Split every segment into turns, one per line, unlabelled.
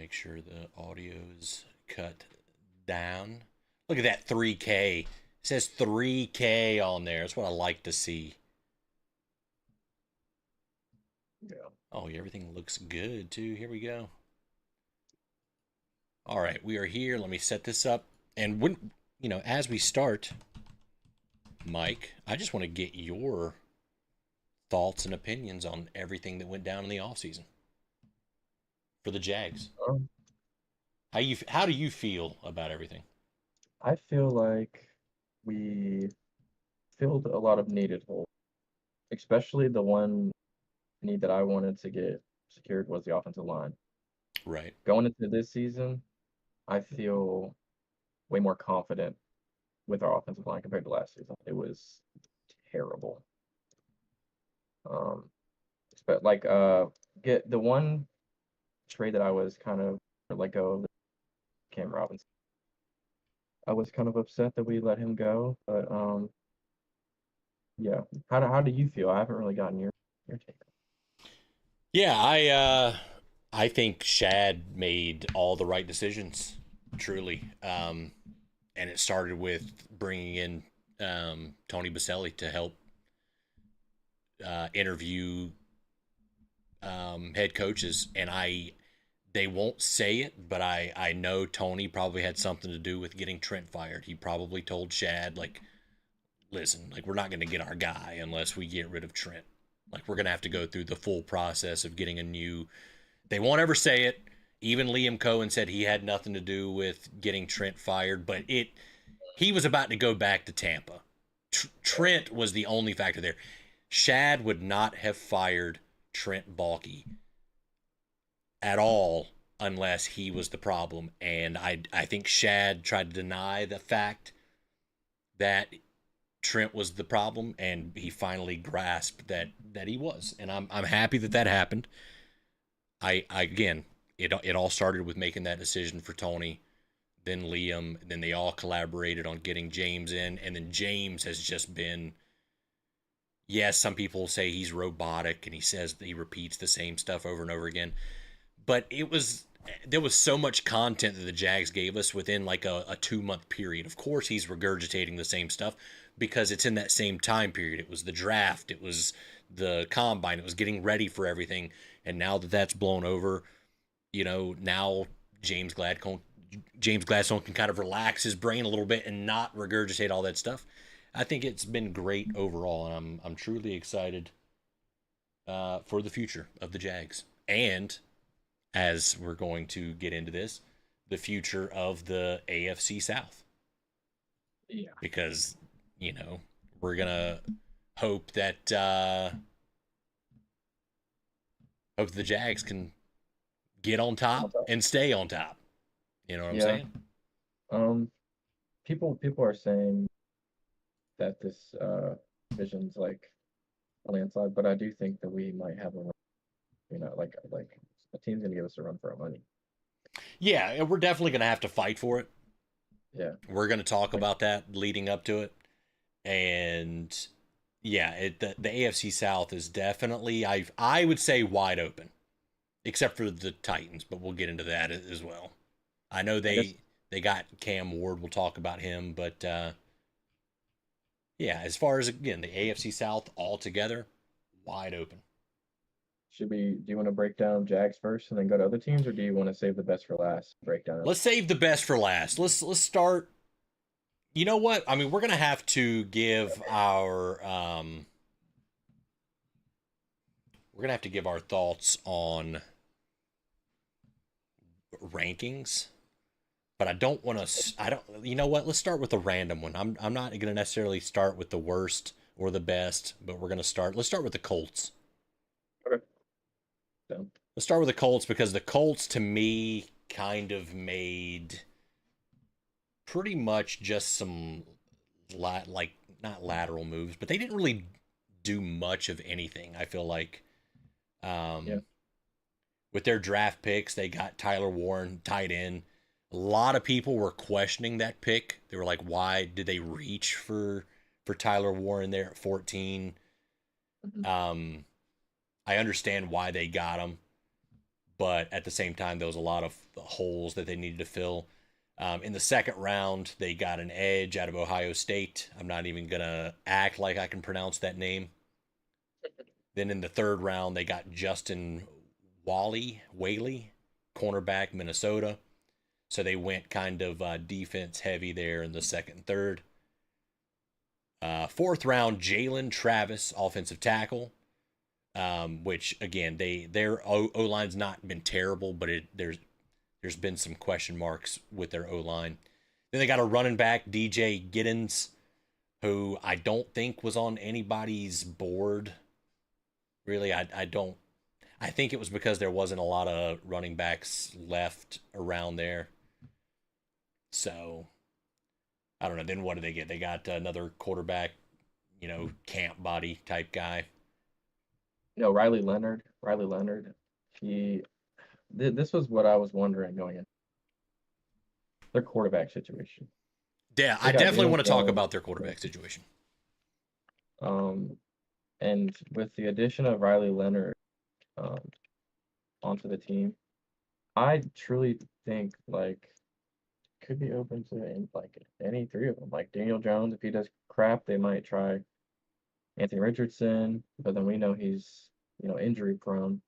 Make sure the audio's cut down. Look at that 3K. It says 3K on there. That's what I like to see.
Yeah.
Oh, everything looks good too. Here we go. All right, we are here. Let me set this up. And when, as we start, Mike, I just want to get your thoughts and opinions on everything that went down in the offseason for the Jags.
Um,
How do you feel about everything?
I feel like we filled a lot of needed holes, especially the one need that I wanted to get secured was the offensive line.
Right.
Going into this season, I feel way more confident with our offensive line compared to last season. It was terrible. Um, but like get the one trade that I was kind of let go of Cam Robinson. I was kind of upset that we let him go, but yeah. How do you feel? I haven't really gotten your take.
Yeah, I think Shad made all the right decisions, truly. And it started with bringing in Tony Baselli to help interview head coaches, and they won't say it, but I know Tony probably had something to do with getting Trent fired. He probably told Shad, like, listen, like, we're not going to get our guy unless we get rid of Trent. Like, we're going to have to go through the full process of getting a new. They won't ever say it. Even Liam Cohen said he had nothing to do with getting Trent fired, but he was about to go back to Tampa. Trent was the only factor there. Shad would not have fired Trent Baalke at all unless he was the problem. And I think Shad tried to deny the fact that Trent was the problem, and he finally grasped that he was. And I'm happy that happened. I again, it all started with making that decision for Tony, then Liam, then they all collaborated on getting James in, and then James has just been. Yes, some people say he's robotic and he says that he repeats the same stuff over and over again, but there was so much content that the Jags gave us within like a 2 month period. Of course, he's regurgitating the same stuff because it's in that same time period. It was the draft, it was the combine, it was getting ready for everything, and now that that's blown over, now James Gladstone James Gladstone can kind of relax his brain a little bit and not regurgitate all that stuff. I think it's been great overall, and I'm truly excited for the future of the Jags. And as we're going to get into this, the future of the AFC South.
Yeah.
Because, we're going to hope that the Jags can get on top and stay on top. You know what I'm
Yeah.
saying?
Um, people are saying that this vision's like a landslide, but I do think that we might have a run, like a team's gonna give us a run for our money.
Yeah, we're definitely going to have to fight for it.
Yeah.
We're going to talk
Like
about that leading up to it. And yeah, the AFC South is definitely I would say wide open, except for the Titans, but we'll get into that as well. I know
I guess
they got Cam Ward. We'll talk about him, but yeah, as far as again the AFC South altogether, wide open.
do you want to break down Jags first and then go to other teams, or do you want to save the best for last? Break down other
Let's save the best for last. Let's start. You know what? I mean, we're gonna have to give our thoughts on rankings, but I don't want to. I don't. You know what? Let's start with a random one. I'm not going to necessarily start with the worst or the best, but we're going to start. Let's start with the Colts.
Okay. So
Let's start with the Colts because the Colts to me kind of made pretty much just some like not lateral moves, but they didn't really do much of anything. I feel like
yeah.
um, with their draft picks, they got Tyler Warren tight end. A lot of people were questioning that pick. They were like, "Why did they reach for Tyler Warren there at 14?"
Mhm.
Um, I understand why they got him, but at the same time, there was a lot of holes that they needed to fill. In the second round, they got an edge out of Ohio State. I'm not even going to act like I can pronounce that name. Then in the third round, they got Justin Whaley, cornerback, Minnesota. So they went kind of defense heavy there in the second and third. Fourth round, Jalen Travis, offensive tackle, which again their O line's not been terrible, but there's been some question marks with their O line. Then they got a running back, DJ Giddens, who I don't think was on anybody's board. Really, I don't. I think it was because there wasn't a lot of running backs left around there. So I don't know. Then what did they get? They got another quarterback, camp body type guy.
Riley Leonard. Riley Leonard. This was what I was wondering going in their quarterback situation.
Yeah, I definitely want to talk about their quarterback situation.
And with the addition of Riley Leonard onto the team, I truly think could be open to any three of them. Like Daniel Jones, if he does crap, they might try Anthony Richardson, but then we know he's injury prone.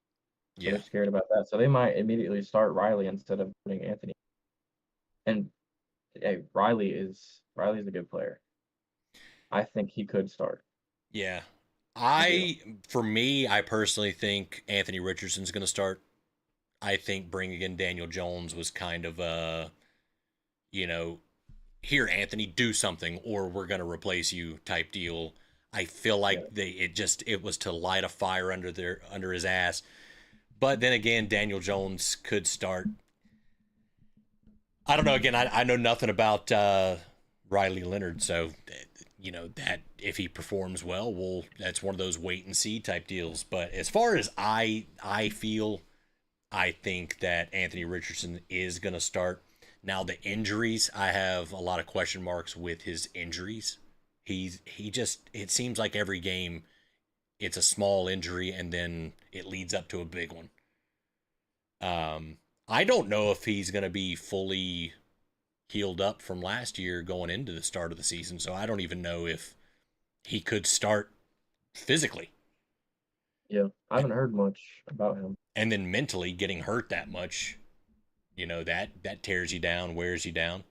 So they're scared about that. So they might immediately start Riley instead of putting Anthony. And hey, Riley's a good player. I think he could start.
Yeah. For me, I personally think Anthony Richardson's going to start. I think bringing in Daniel Jones was kind of here, Anthony, do something or we're going to replace you type deal. I feel like it was to light a fire under his ass. But then again, Daniel Jones could start. I don't know. Again, I know nothing about Riley Leonard, so that if he performs well, that's one of those wait and see type deals. But as far as I feel, I think that Anthony Richardson is going to start. Now the injuries, I have a lot of question marks with his injuries. It seems like every game it's a small injury and then it leads up to a big one. I don't know if he's going to be fully healed up from last year going into the start of the season, so I don't even know if he could start physically.
Yeah, I haven't heard much about him.
And then mentally getting hurt that much, that tears you down, wears you down.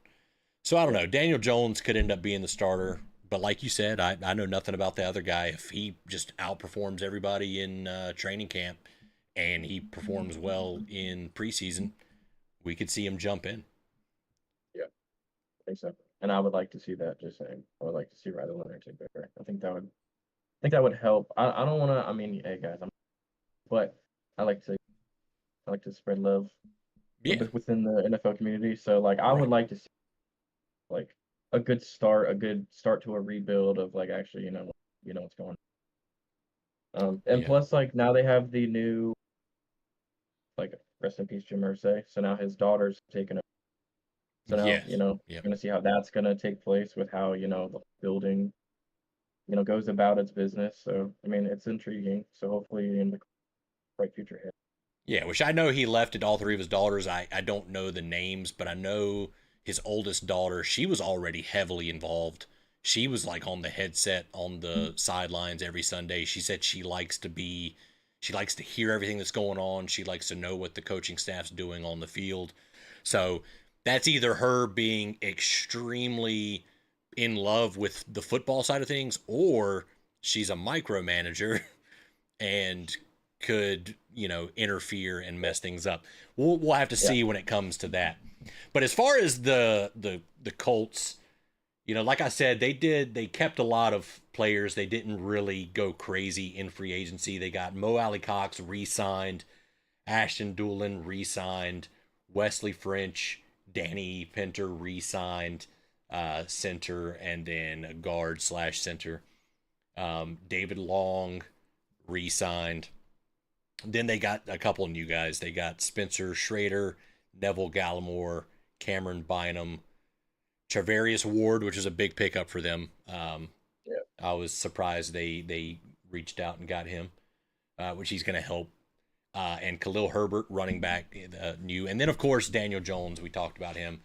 So I don't know. Daniel Jones could end up being the starter. But like you said, I know nothing about the other guy. If he just outperforms everybody in training camp and he performs well in preseason, we could see him jump in.
Yeah, I think so. And I would like to see that, just saying. I would like to see Riley Leonard take better. I think that would help. I don't want to, I mean, hey guys, but I like to spread love within the NFL community. So I would like to see a good start to a rebuild of actually what's going on. And plus now they have the new rest in peace Jim Irsay. So now his daughter's taken over. So now you're gonna see how that's gonna take place with how the building goes about its business. So I mean it's intriguing. So hopefully in the bright future here.
Yeah, which I know he left at all three of his daughters. I don't know the names, but I know his oldest daughter, she was already heavily involved. She was on the headset on the sidelines every Sunday. She said she likes to hear everything that's going on. She likes to know what the coaching staff's doing on the field. So that's either her being extremely in love with the football side of things, or she's a micromanager and could interfere and mess things up. We'll have to see when it comes to that. But as far as the Colts, like I said, they kept a lot of players. They didn't really go crazy in free agency. They got Mo Alley-Cox re-signed, Ashton Doolin re-signed, Wesley French, Danny Pinter re-signed, center, and then guard/center. David Long re-signed. Then they got a couple of new guys. They got Spencer Schrader, Neville Gallimore, Cameron Bynum, Charvarius Ward, which is a big pickup for them. I was surprised they reached out and got him, which he's going to help and Khalil Herbert, running back, new. And then, of course, Daniel Jones. We talked about him.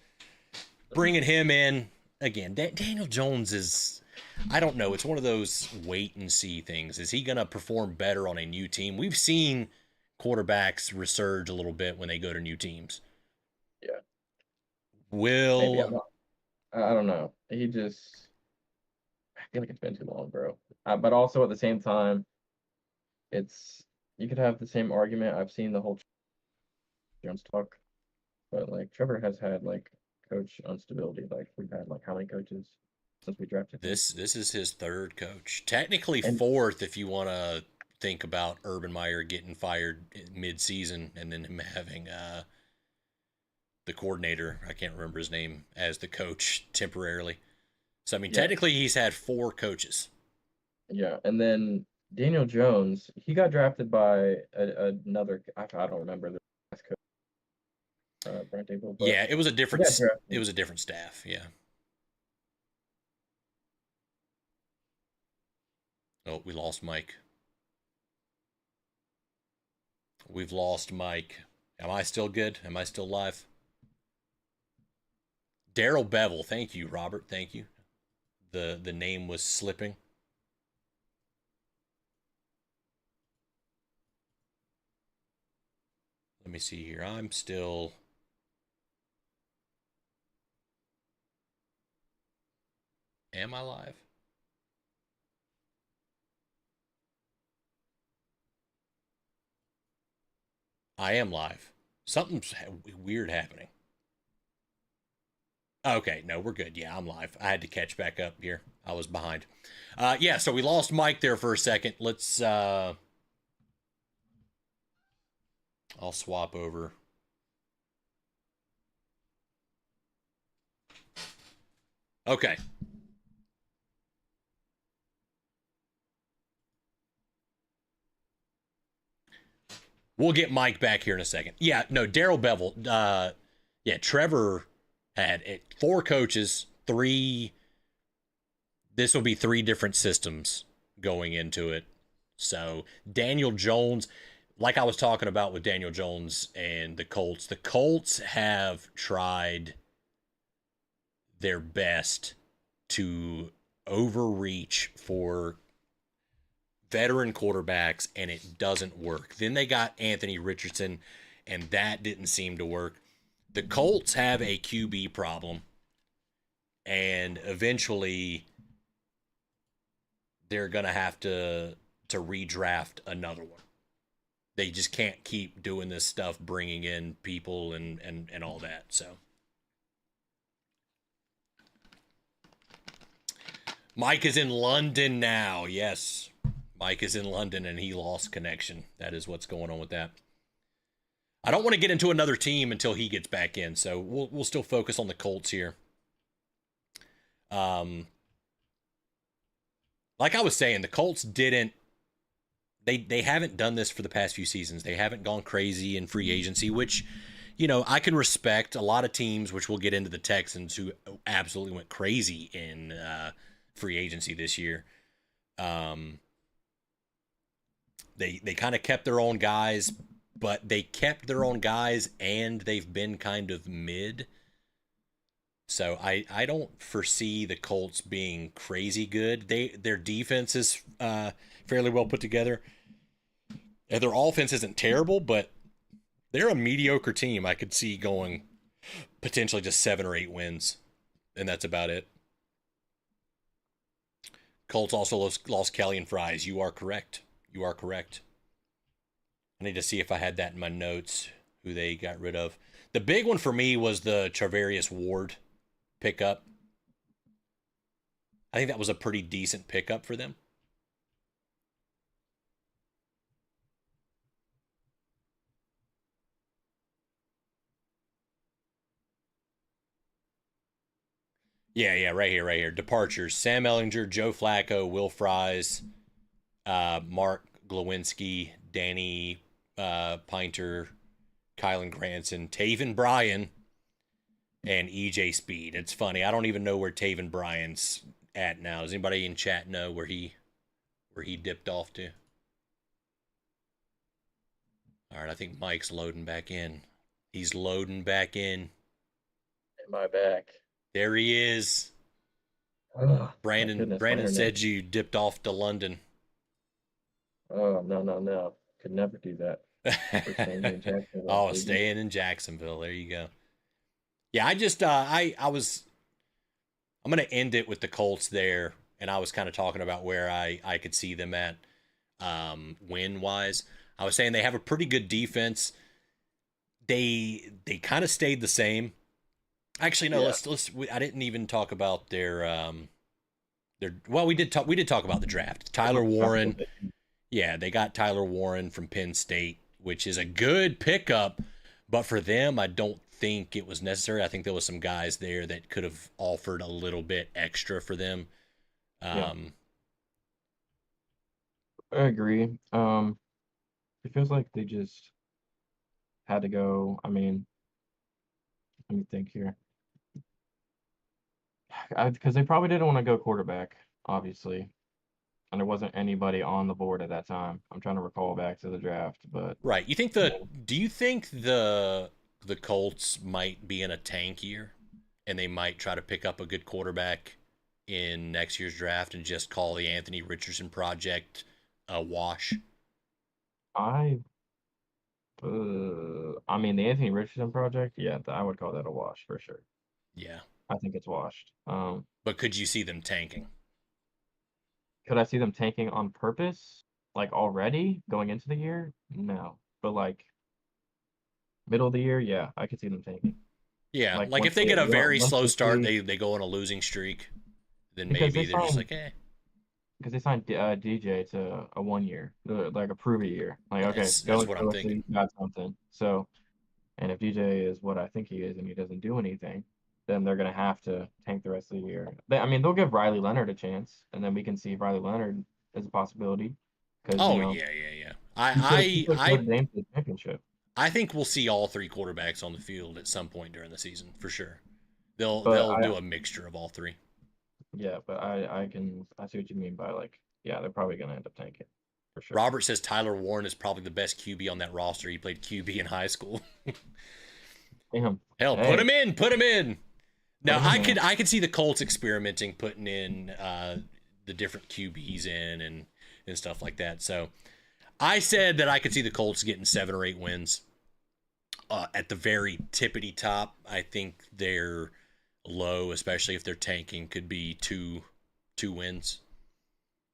Bringing him in, again, Daniel Jones is, I don't know. It's one of those wait and see things. Is he going to perform better on a new team? We've seen quarterbacks resurge a little bit when they go to new teams.
Yeah. Maybe I'm
Will,
not. I don't know. I feel like it's been too long, bro. But also at the same time, it's you could have the same argument. I've seen the whole Jones talk, but like Trevor has had like coach instability. Like we've had like how many coaches since we drafted him?
this is his third coach. Technically
And
fourth if you want to think about Urban Meyer getting fired mid-season and then him having the coordinator, I can't remember his name, as the coach temporarily. So I mean,
yeah,
technically he's had four coaches.
yeah. And then Daniel Jones, he got drafted by another. I don't remember the last coach, Brent Dable, but
Yeah,
he got
it
drafted.
was a different staff. Yeah. Oh, we lost Mike. We've lost Mike. Am I still good? Am I still live? Daryl Bevel. Thank you, Robert. Thank you. The name was slipping. Let me see here. I'm still. Am I live? I am live. Something's weird happening. Okay, no, we're good. Yeah, I'm live. I had to catch back up here. I was behind. Yeah, so we lost Mike there for a second. Let's I'll swap over. Okay. We'll get Mike back here in a second. Yeah, no, Daryl Bevel. Yeah, Trevor had four coaches, three. This will be three different systems going into it. So Daniel Jones, like I was talking about with Daniel Jones and the Colts have tried their best to overreach for veteran quarterbacks and it doesn't work. Then they got Anthony Richardson and that didn't seem to work. The Colts have a QB problem and eventually they're going to have to redraft another one. They just can't keep doing this stuff bringing in people and all that. So Mike is in London now. Yes. Mike is in London and he lost connection. That is what's going on with that. I don't want to get into another team until he gets back in, so we'll still focus on the Colts here. Like I was saying, the Colts didn't. They haven't done this for the past few seasons. They haven't gone crazy in free agency, which, you know, I can respect. A lot of teams, which we'll get into the Texans, who absolutely went crazy in free agency this year. They kind of kept their own guys, but they kept their own guys and they've been kind of mid. So I don't foresee the Colts being crazy good. Their defense is fairly well put together. And their offense isn't terrible, but they're a mediocre team. I could see going potentially just 7 or 8 wins, and that's about it. Colts also lost Kelly and Fries. You are correct. You are correct. I need to see if I had that in my notes, who they got rid of. The big one for me was the Charvarius Ward pickup. I think that was a pretty decent pickup for them. Yeah, right here, right here. Departures: Sam Ellinger, Joe Flacco, Will Fries, Mark Glowinski, Danny Pinter, Kylan Granson, Taven Bryan, and EJ Speed. It's funny. I don't even know where Taven Bryan's at now. Does anybody in chat know where he dipped off to? All right, I think Mike's loading back in. He's loading back in.
In my back.
There he is.
Oh, my
Brandon
goodness, my
Brandon
internet.
said you dipped off to London.
Oh, no, no, no. Could never do that. We're staying here in Jacksonville,
Oh,
baby.
staying in Jacksonville. There you go. Yeah, I just I'm gonna end it with the Colts there, and I was kind of talking about where I could see them at win wise. I was saying they have a pretty good defense. They kind of stayed the same. Actually, no.
Yeah.
I didn't even talk about their. Well, we did talk about the draft. Tyler
Talk a little
Warren.
bit.
Yeah, they got Tyler Warren from Penn State, which is a good pickup. But for them, I don't think it was necessary. I think there was some guys there that could have offered a little bit extra for them.
Yeah,
Um,
I agree. It feels like they just had to go. I mean, let me think here. Because they probably didn't want to go quarterback, obviously. And there wasn't anybody on the board at that time. I'm trying to recall back to the draft, but
right.
I mean,
Do you think the Colts might be in a tank year, and they might try to pick up a good quarterback in next year's draft and just call the Anthony Richardson project a wash?
I I mean the Anthony Richardson project, yeah, I would call that a wash for sure.
Yeah,
I think it's washed.
but could you see them tanking?
Could I see them tanking on purpose, like already going into the year? No, but like middle of the year, yeah, I could see them tanking.
Yeah,
Like
like if they get a very
once
slow
they
start,
see
they go on a losing streak, then
because
maybe they're just like, eh,
they signed DJ to a 1 year, like a prove a year. Like okay, go
that's
into
what
the
I'm
rest of
thinking.
you got something. So and if DJ is what I think he is and he doesn't do anything, then they're gonna have to tank the rest of the year. I mean, they'll give Riley Leonard a chance, and then we can see if Riley Leonard is a possibility because
Oh yeah, yeah, yeah.
he took Notre Dame to the championship.
I think we'll see all three quarterbacks on the field at some point during the season for sure.
But
They'll do a mixture of all three.
yeah, but I see what you mean by like yeah, they're probably gonna end up tanking for sure.
Robert says Tyler Warren is probably the best QB on that roster. He played QB in high school.
Damn.
Hell, put
Hey,
him in, put him in.
put
Now
him in there.
I could see the Colts experimenting, putting in the different QBs in and stuff like that. So I said that I could see the Colts getting 7 or 8 wins. At the very tippity top, I think they're low, especially if they're tanking, could be two wins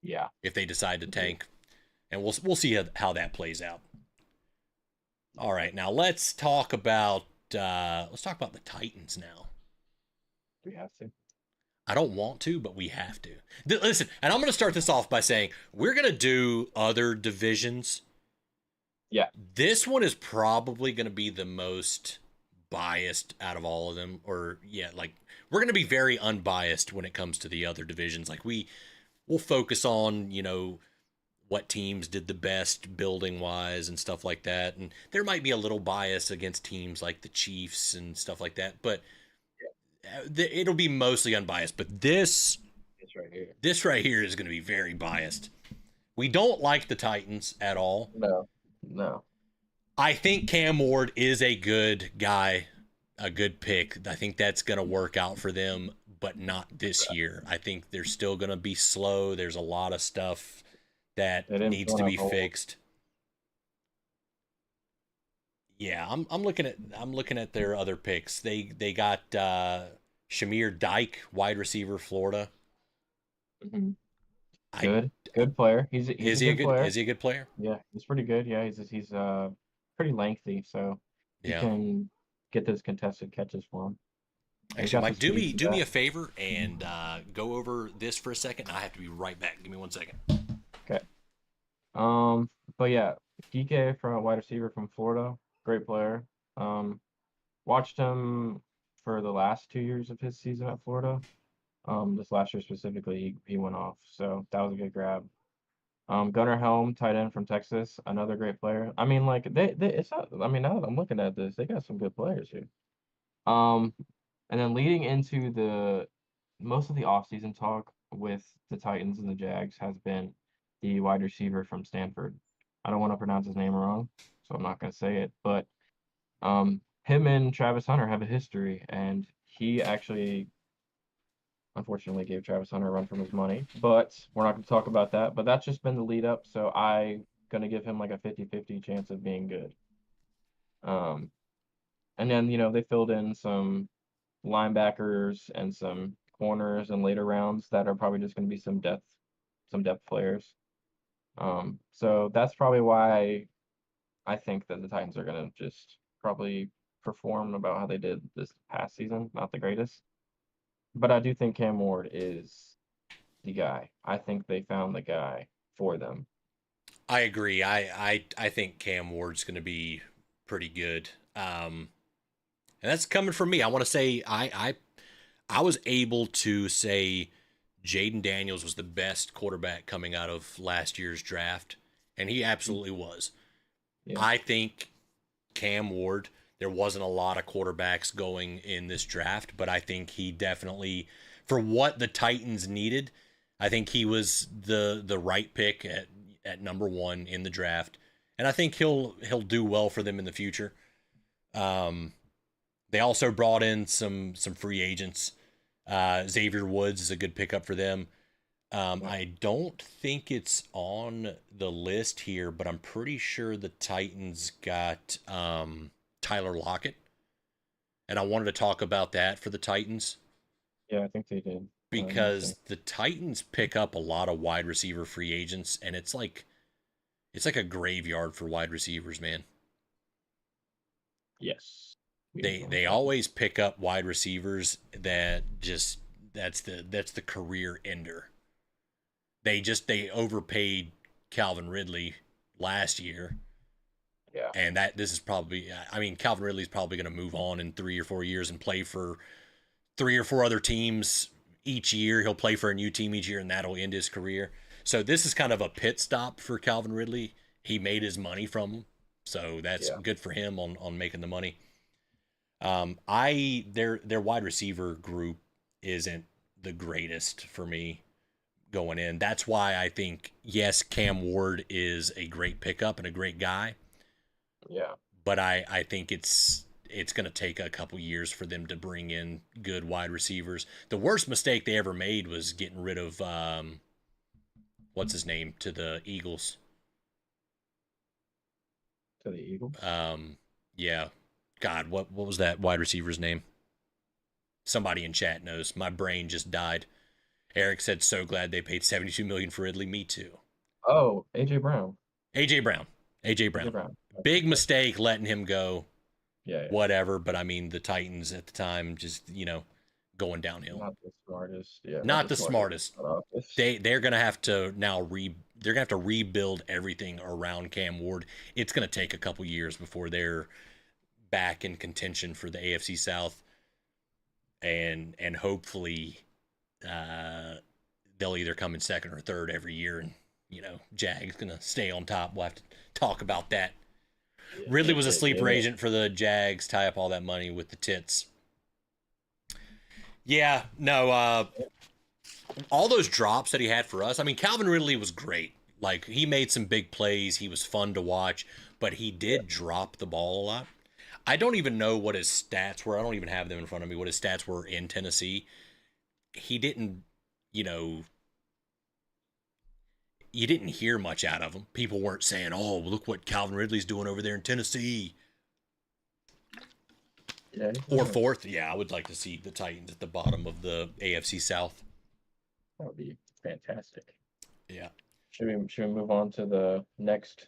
Yeah.
if they decide to tank, and we'll see how that plays out. All right, now let's talk about the Titans now.
We have to.
I don't want to, but we have to. Listen, and I'm going to start this off by saying we're going to do other divisions.
Yeah.
This one is probably going to be the most biased out of all of them, or yeah, like we're going to be very unbiased when it comes to the other divisions. Like we'll focus on, what teams did the best building wise and stuff like that, and there might be a little bias against teams like the Chiefs and stuff like that, but it'll be mostly unbiased. But
It's right here.
this right here is going to be very biased. We don't like the Titans at all.
No. No.
I think Cam Ward is a good guy, a good pick. I think that's going to work out for them, but not this year. I think they're still going to be slow. There's a lot of stuff that
They didn't
needs
fill
to
that
be
hole.
fixed. Yeah, I'm looking at their other picks. They got Shamir Dyke, wide receiver, Florida.
Mm-hmm.
I
Good player. He's
is
a
he a
good
good
player.
is he a good player?
Yeah, he's pretty good. Yeah, he's pretty lengthy, so he
Yeah.
can get those contested catches for him. He's
Actually,
got the
Mike, do
speed
me
for
do me
that.
a favor and go over this for a second. I have to be right back. Give me 1 second.
Okay. Um, but yeah, DK from wide receiver from Florida, great player. Um, watched him for the last 2 years of his season at Florida. This last year specifically, he went off, so that was a good grab. Gunnar Helm, tight end from Texas, another great player. I mean, like they it's not. I mean, now that I'm looking at this, they got some good players here. Um, and then leading into the most of the offseason talk with the Titans and the Jags has been the wide receiver from Stanford. I don't want to pronounce his name wrong. so I'm not gonna say it. But him and Travis Hunter have a history, and he actually unfortunately gave Travis Hunter a run from his money. But we're not gonna talk about that. But that's just been the lead up, so I'm gonna give him like a 50-50 chance of being good. Um, and then they filled in some linebackers and some corners in later rounds that are probably just going to be some depth players. So that's probably why I think that the Titans are going to just probably perform about how they did this past season. Not the greatest, but I do think Cam Ward is the guy. I think they found the guy for them.
I agree. I think Cam Ward's going to be pretty good. And that's coming from me. I want to say I was able to say Jaden Daniels was the best quarterback coming out of last year's draft, and he absolutely was.
Yeah.
I think Cam Ward, there wasn't a lot of quarterbacks going in this draft, but I think he definitely, for what the Titans needed, I think he was the right pick at number one in the draft, and I think he'll do well for them in the future. They also brought in some free agents. Xavier Woods is a good pickup for them. I don't think it's on the list here, but I'm pretty sure the Titans got Tyler Lockett, and I wanted to talk about that for the Titans.
Yeah, I think they did.
Because the Titans pick up a lot of wide receiver free agents, and it's like a graveyard for wide receivers, man.
Yes.
They always pick up wide receivers that just that's the career ender. They overpaid Calvin Ridley last year.
Yeah.
And this is probably, I mean, Calvin Ridley's probably going to move on in 3 or 4 years and play for 3 or 4 other teams each year. He'll play for a new team each year, and that'll end his career. So this is kind of a pit stop for Calvin Ridley. He made his money from them, so that's good for him on making the money. Their wide receiver group isn't the greatest for me going in. That's why I think, yes, Cam Ward is a great pickup and a great guy.
Yeah.
But I think it's going to take a couple years for them to bring in good wide receivers. The worst mistake they ever made was getting rid of what's his name to the Eagles.
To the Eagles?
Yeah. God, what was that wide receiver's name? Somebody in chat knows. My brain just died. Eric said, "So glad they paid $72 million for Ridley." Me too.
Oh, AJ Brown.
AJ Brown. Big mistake letting him go.
Yeah.
Whatever, but I mean the Titans at the time just going downhill.
Not the smartest. Yeah.
Not the smartest. They're gonna have to now they're gonna have to rebuild everything around Cam Ward. It's gonna take a couple years before they're back in contention for the AFC South, and hopefully they'll either come in second or third every year, and Jag's gonna stay on top. We'll have to talk about that. Ridley was a sleeper agent for the Jags, tie up all that money with the tits. Yeah, no, all those drops that he had for us. I mean, Calvin Ridley was great. Like, he made some big plays. He was fun to watch, but he did drop the ball a lot. I don't even know what his stats were. I don't even have them in front of me, what his stats were in Tennessee. He didn't, you didn't hear much out of him. People weren't saying, "Oh, look what Calvin Ridley's doing over there in Tennessee."
Yeah.
Or fourth. Yeah, I would like to see the Titans at the bottom of the AFC South.
That would be fantastic.
Yeah.
Should we move on to the next?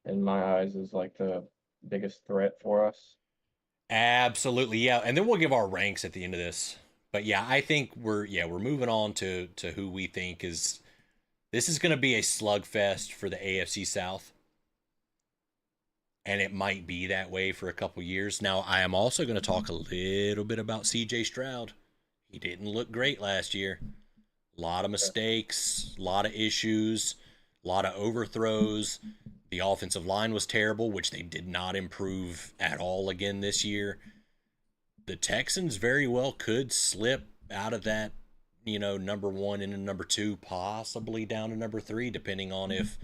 In my eyes, is like the biggest threat for us.
Absolutely, yeah. And then we'll give our ranks at the end of this. But yeah, I think we're moving on to who we think is. This is going to be a slugfest for the AFC South. And it might be that way for a couple years. Now, I am also going to talk a little bit about CJ Stroud. He didn't look great last year. A lot of mistakes, a lot of issues, a lot of overthrows. The offensive line was terrible, which they did not improve at all again this year. The Texans very well could slip out of that, number 1 into number 2, possibly down to number 3, depending on if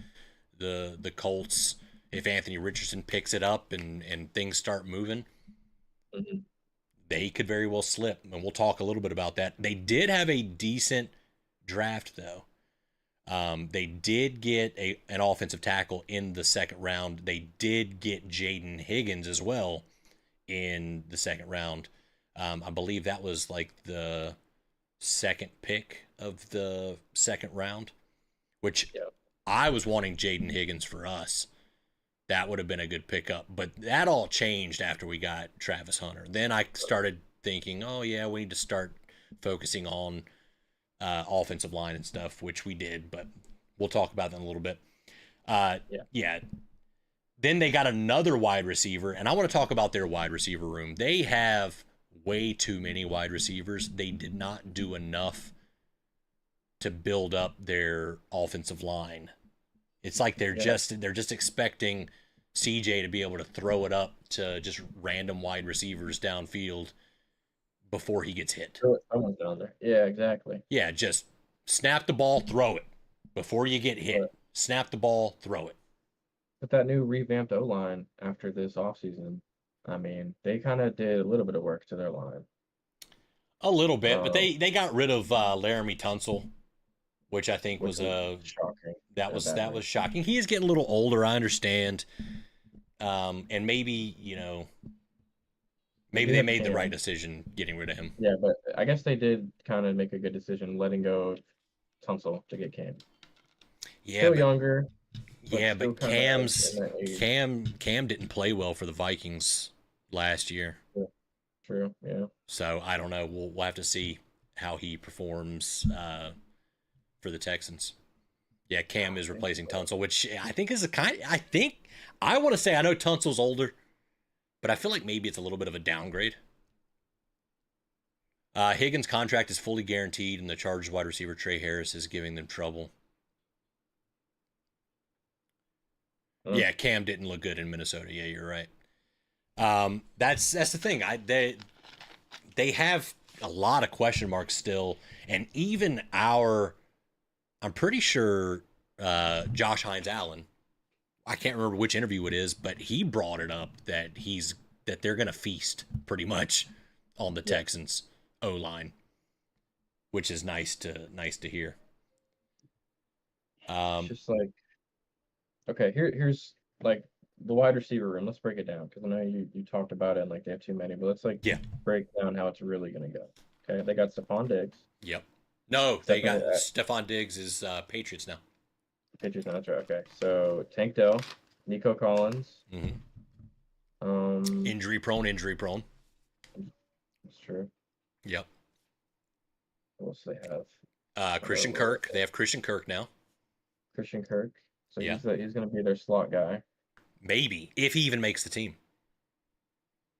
the Colts if Anthony Richardson picks it up and things start moving,
Hmm.
they could very well slip. And we'll talk a little bit about that. They did have a decent draft, though. They did get an offensive tackle in the second round. They did get Jaden Higgins as well in the second round. I believe that was like the second pick of the second round, which
Yeah.
I was wanting Jaden Higgins for us. That would have been a good pickup. But that all changed after we got Travis Hunter. Then I started thinking, oh, yeah, we need to start focusing on offensive line and stuff, which we did, but we'll talk about that in a little bit.
Yeah.
Yeah. Then they got another wide receiver, and I want to talk about their wide receiver room. They have way too many wide receivers. They did not do enough to build up their offensive line. It's like they're
Yeah.
just expecting CJ to be able to throw it up to just random wide receivers downfield before he gets hit.
Someone's down there. Yeah, exactly.
Yeah, just snap the ball, throw it before you get hit.
But
Snap the ball, throw it.
with that new revamped O line after this offseason, I mean, they kind of did a little bit of work to their line.
A little bit, but
Um,
they got rid of Laramie Tunsil, which I think
which
was
was shocking in a bad
that
way.
was shocking. He is getting a little older, I understand, and maybe
They
maybe
do
they
have
made the right
Cam.
decision getting rid of him.
Yeah, but I guess they did kind of make a good decision letting go of Tunsil to get Cam.
Yeah,
Still younger, but still
but
kind of like in that age.
Cam didn't play well for the Vikings last year,
Yeah, true. Yeah.
so I don't know. We'll have to see how he performs for the Texans. Yeah, Cam is replacing Tunsil, which I think is a kind. I think I want to say I know Tunsil's older, but I feel like maybe it's a little bit of a downgrade. Higgins' contract is fully guaranteed, and the Chargers wide receiver Trey Harris is giving them trouble.
Huh.
Yeah, Cam didn't look good in Minnesota. Yeah, you're right. That's the thing. They have a lot of question marks still, and even I'm pretty sure Josh Hines Allen. I can't remember which interview it is, but he brought it up that they're gonna feast pretty much on the
Yeah.
Texans O line, which is nice to hear.
It's
Um,
just like okay, here's like the wide receiver room. Let's break it down because I know you talked about it and like they have too many, but let's like
yeah,
break down how it's really gonna go. Okay, they got Stephon Diggs.
yep. No, they
Stephon
got Stephon Diggs is Patriots now.
Patriots, no, that's right. Okay, so Tank Dell, Nico Collins.
Mm-hmm.
Um,
Injury prone, injury prone.
that's true.
Yep.
What else do they have?
Christian Kirk. They have Christian Kirk now.
Christian Kirk. So
Yeah,
he's gonna be their slot guy.
maybe if he even makes the team.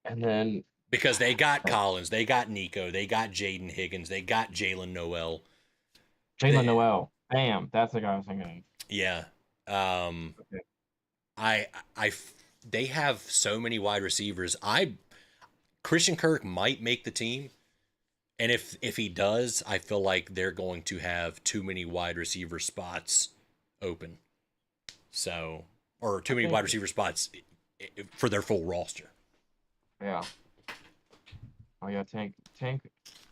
And then
Because they got Collins, they got Nico, they got Jaden Higgins, they got Jalen Noel.
Jalen
They,
Noel. Bam, that's the guy I was thinking
yeah. Um,
of. Okay.
I, I, they have so many wide receivers. Christian Kirk might make the team, and if he does, I feel like they're going to have too many wide receiver spots open. So, or too
I
many wide
think
receiver spots for their full roster.
yeah. Oh yeah, Tank.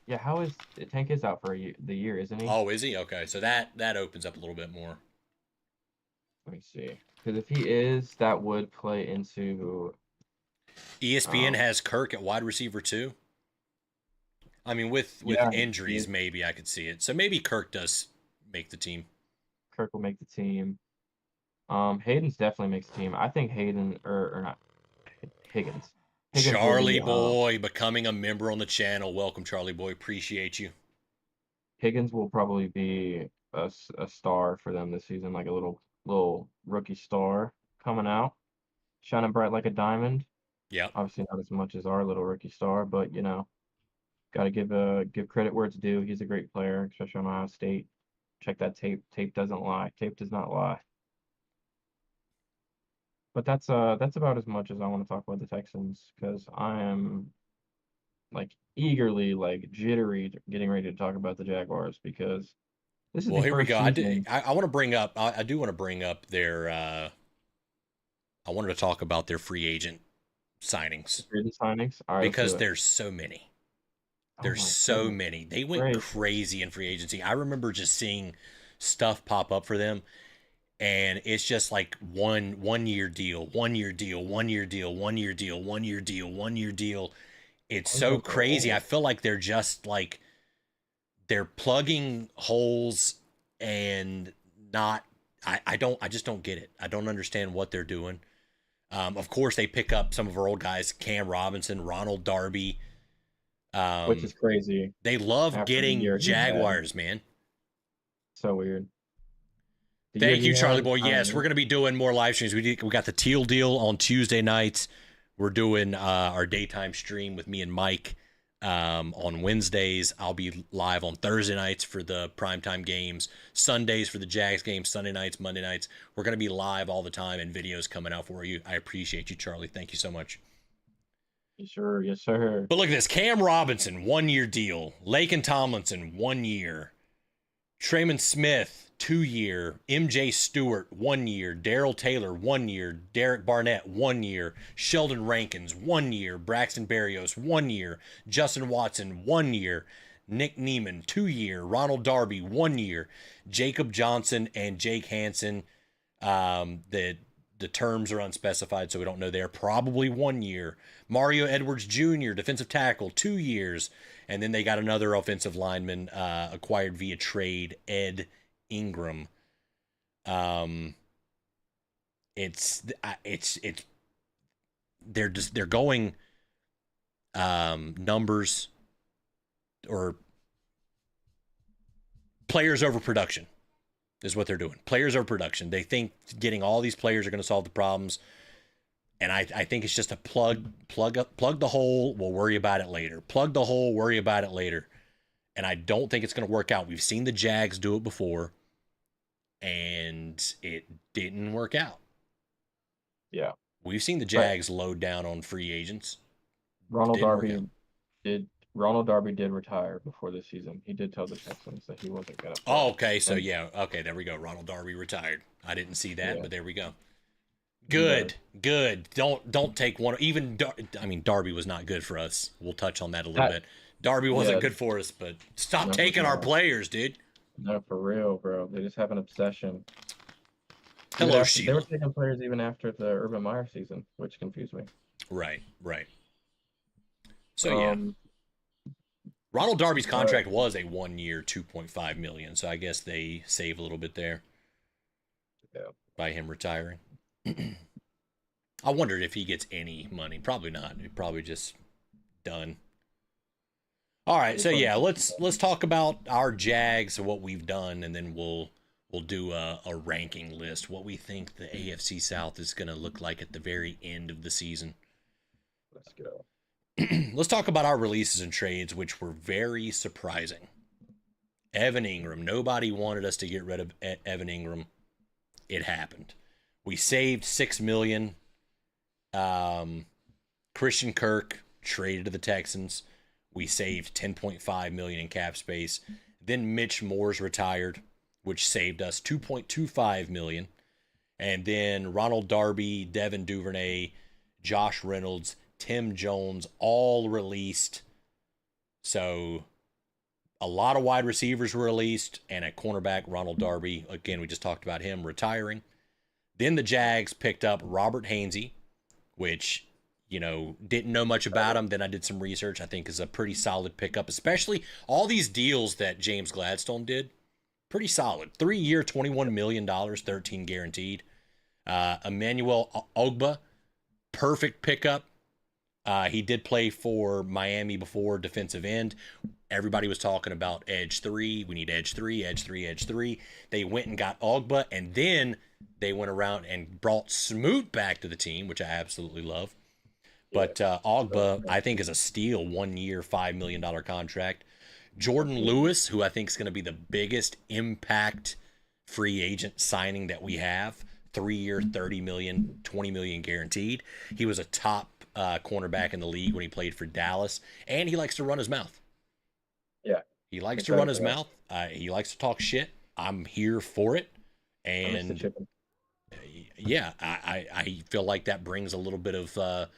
Yeah, how is Tank is out for the year, isn't he?
Oh, is he? Okay, so that opens up a little bit more.
Let me see. Because if he is, that would play into
ESPN
um
has Kirk at wide receiver too. I mean, with
yeah,
injuries, maybe I could see it. So maybe Kirk does make the team.
Kirk will make the team. Hayden's definitely makes the team. I think Hayden or not Higgins. Higgins will
Charlie
be
Boy becoming a member on the channel. Welcome, Charlie Boy. Appreciate you.
Higgins will probably be a star for them this season, like a little rookie star coming out, shining bright like a diamond.
Yep.
Obviously not as much as our little rookie star, but got to give credit where it's due. He's a great player, especially on Ohio State. Check that tape. Tape doesn't lie. Tape does not lie. But that's about as much as I want to talk about the Texans because I am like eagerly like jittery getting ready to talk about the Jaguars because this is
Well,
the
here we
first
go.
season.
I want to bring up. I do want to bring up I wanted to talk about their free agent signings
Free signings. All right, let's
because
do it.
there's so many.
Oh
There's
my
so
goodness
many. They went
gracious.
crazy in free agency. I remember just seeing stuff pop up for them, and it's just like one year deal, 1 year deal, 1 year deal, 1 year deal, 1 year deal, 1 year deal. It's so crazy. I feel like they're just like they're plugging holes and not. I just don't get it. I don't understand what they're doing. Of course, they pick up some of our old guys, Cam Robinson, Ronald Darby.
Which is crazy
They love
after the
getting
year he had.
Jaguars, man.
So weird. The year
Thank
he
you, Charlie
had,
Boy.
I don't
Yes, we're
know.
going to be doing more live streams. We got the Teal deal on Tuesday nights. We're doing our daytime stream with me and Mike on Wednesdays. I'll be live on Thursday nights for the primetime games, Sundays for the Jags games, Sunday nights, Monday nights. We're going to be live all the time and videos coming out for you. I appreciate you, Charlie. Thank you so much.
Sure, yes, sir.
But look at this. Cam Robinson, 1 year deal. Laken Tomlinson, 1 year. Tremon Smith, 2 year. MJ Stewart, 1 year. Daryl Taylor, 1 year. Derek Barnett, 1 year. Sheldon Rankins, 1 year. Braxton Berrios, 1 year. Justin Watson, 1 year. Nick Neiman, 2 year. Ronald Darby, 1 year. Jacob Johnson and Jake Hansen. The terms are unspecified, so we don't know. They're probably 1 year. Mario Edwards Jr., defensive tackle, 2 years. And then they got another offensive lineman acquired via trade, Ed Ingram. It's they're going numbers or players over production is what they're doing. Players over production. They think getting all these players are going to solve the problems. And I think it's just a plug the hole. We'll worry about it later. Plug the hole, worry about it later. And I don't think it's going to work out. We've seen the Jags do it before, and it didn't work out.
Yeah.
We've seen the Jags load down on free agents.
Ronald Darby did retire before this season. He did tell the Texans that he wasn't gonna play.
Oh, okay. So yeah, okay, there we go. Ronald Darby retired. I didn't see that, but there we go. Good. Don't take one. Even Darby was not good for us. We'll touch on that a little bit. Darby wasn't good for us, but stop taking our players, dude.
No, for real, bro. They just have an obsession.
Hello,
They were taking players even after the Urban Meyer season, which confused me.
Right. So yeah, Ronald Darby's contract was a 1 year, $2.5 million. So I guess they save a little bit there.
Yeah.
By him retiring. I wondered if he gets any money. Probably not. Probably just done. All right, so yeah, let's talk about our Jags and what we've done, and then we'll do a ranking list. What we think the AFC South is going to look like at the very end of the season.
Let's go.
Let's talk about our releases and trades, which were very surprising. Evan Ingram. Nobody wanted us to get rid of Evan Ingram. It happened. We saved $6 million. Christian Kirk traded to the Texans. We saved $10.5 million in cap space. Then Mitch Moore's retired, which saved us $2.25 million. And then Ronald Darby, Devin Duvernay, Josh Reynolds, Tim Jones, all released. So a lot of wide receivers were released. And at cornerback, Ronald Darby, again, we just talked about him retiring. Then the Jags picked up Robert Hainsey, which, didn't know much about him. Then I did some research. I think is a pretty solid pickup, especially all these deals that James Gladstone did. Pretty solid. 3 year, $21 million, 13 guaranteed. Emmanuel Ogba, perfect pickup. He did play for Miami before, defensive end. Everybody was talking about edge 3. We need edge 3, edge 3, edge 3. They went and got Ogba, and then they went around and brought Smoot back to the team, which I absolutely love. But Ogba, I think, is a steal. 1 year, $5 million contract. Jordan Lewis, who I think is going to be the biggest impact free agent signing that we have. 3 year, $30 million, $20 million guaranteed. He was a top cornerback in the league when he played for Dallas, and he likes to run his mouth.
Yeah.
He likes to run his mouth. He likes to talk shit. I'm here for it. And Yeah, I feel like that brings a little bit of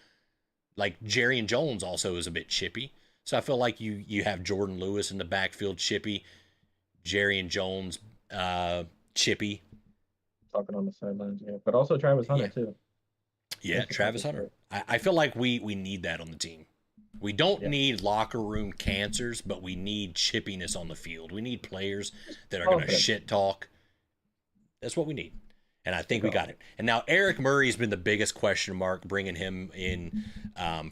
like Jerry and Jones also is a bit chippy. So I feel like you have Jordan Lewis in the backfield chippy, Jerry and Jones chippy.
Talking on the sidelines, yeah. But also Travis Hunter
Yeah.
too.
Yeah,
Thanks for talking
Travis Hunter.
shit.
I feel like we need that on the team. We don't
Yeah.
need locker room cancers, but we need chippiness on the field. We need players
Just
that are going to
confidence.
shit talk. That's what we need. And I
Be
think we got it.
confident.
And now Eric Murray's been the biggest question mark bringing him in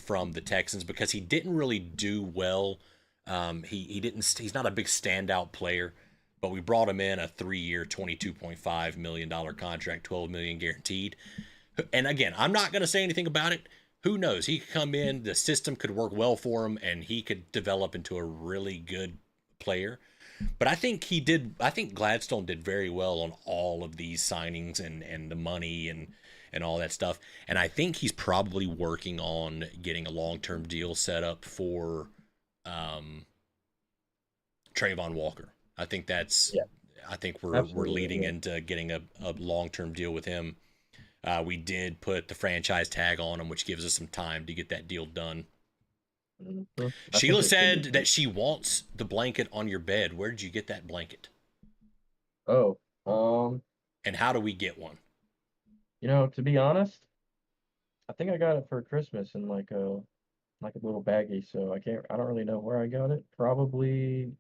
from the Texans because he didn't really do well. He didn't. He's not a big standout player, but we brought him in a 3-year, $22.5 million contract, $12 million guaranteed. And again, I'm not going to say anything about it. Who knows? He could come in, the system could work well for him, and he could develop into a really good player. But I think he did. I think Gladstone did very well on all of these signings and the money and all that stuff. And I think he's probably working on getting a long term deal set up for Trayvon Walker. I think that's.
Yeah,
I think we're
absolutely.
leading
Yeah.
into getting a long term deal with him. We did put the franchise tag on him, which gives us some time to get that deal done.
I think
Sheila
it should be
said that she wants the blanket on your bed. Where did you get that blanket?
Oh,
And how do we get one?
to be honest, I think I got it for Christmas in like a little baggie, so I don't really know where I got it. Probably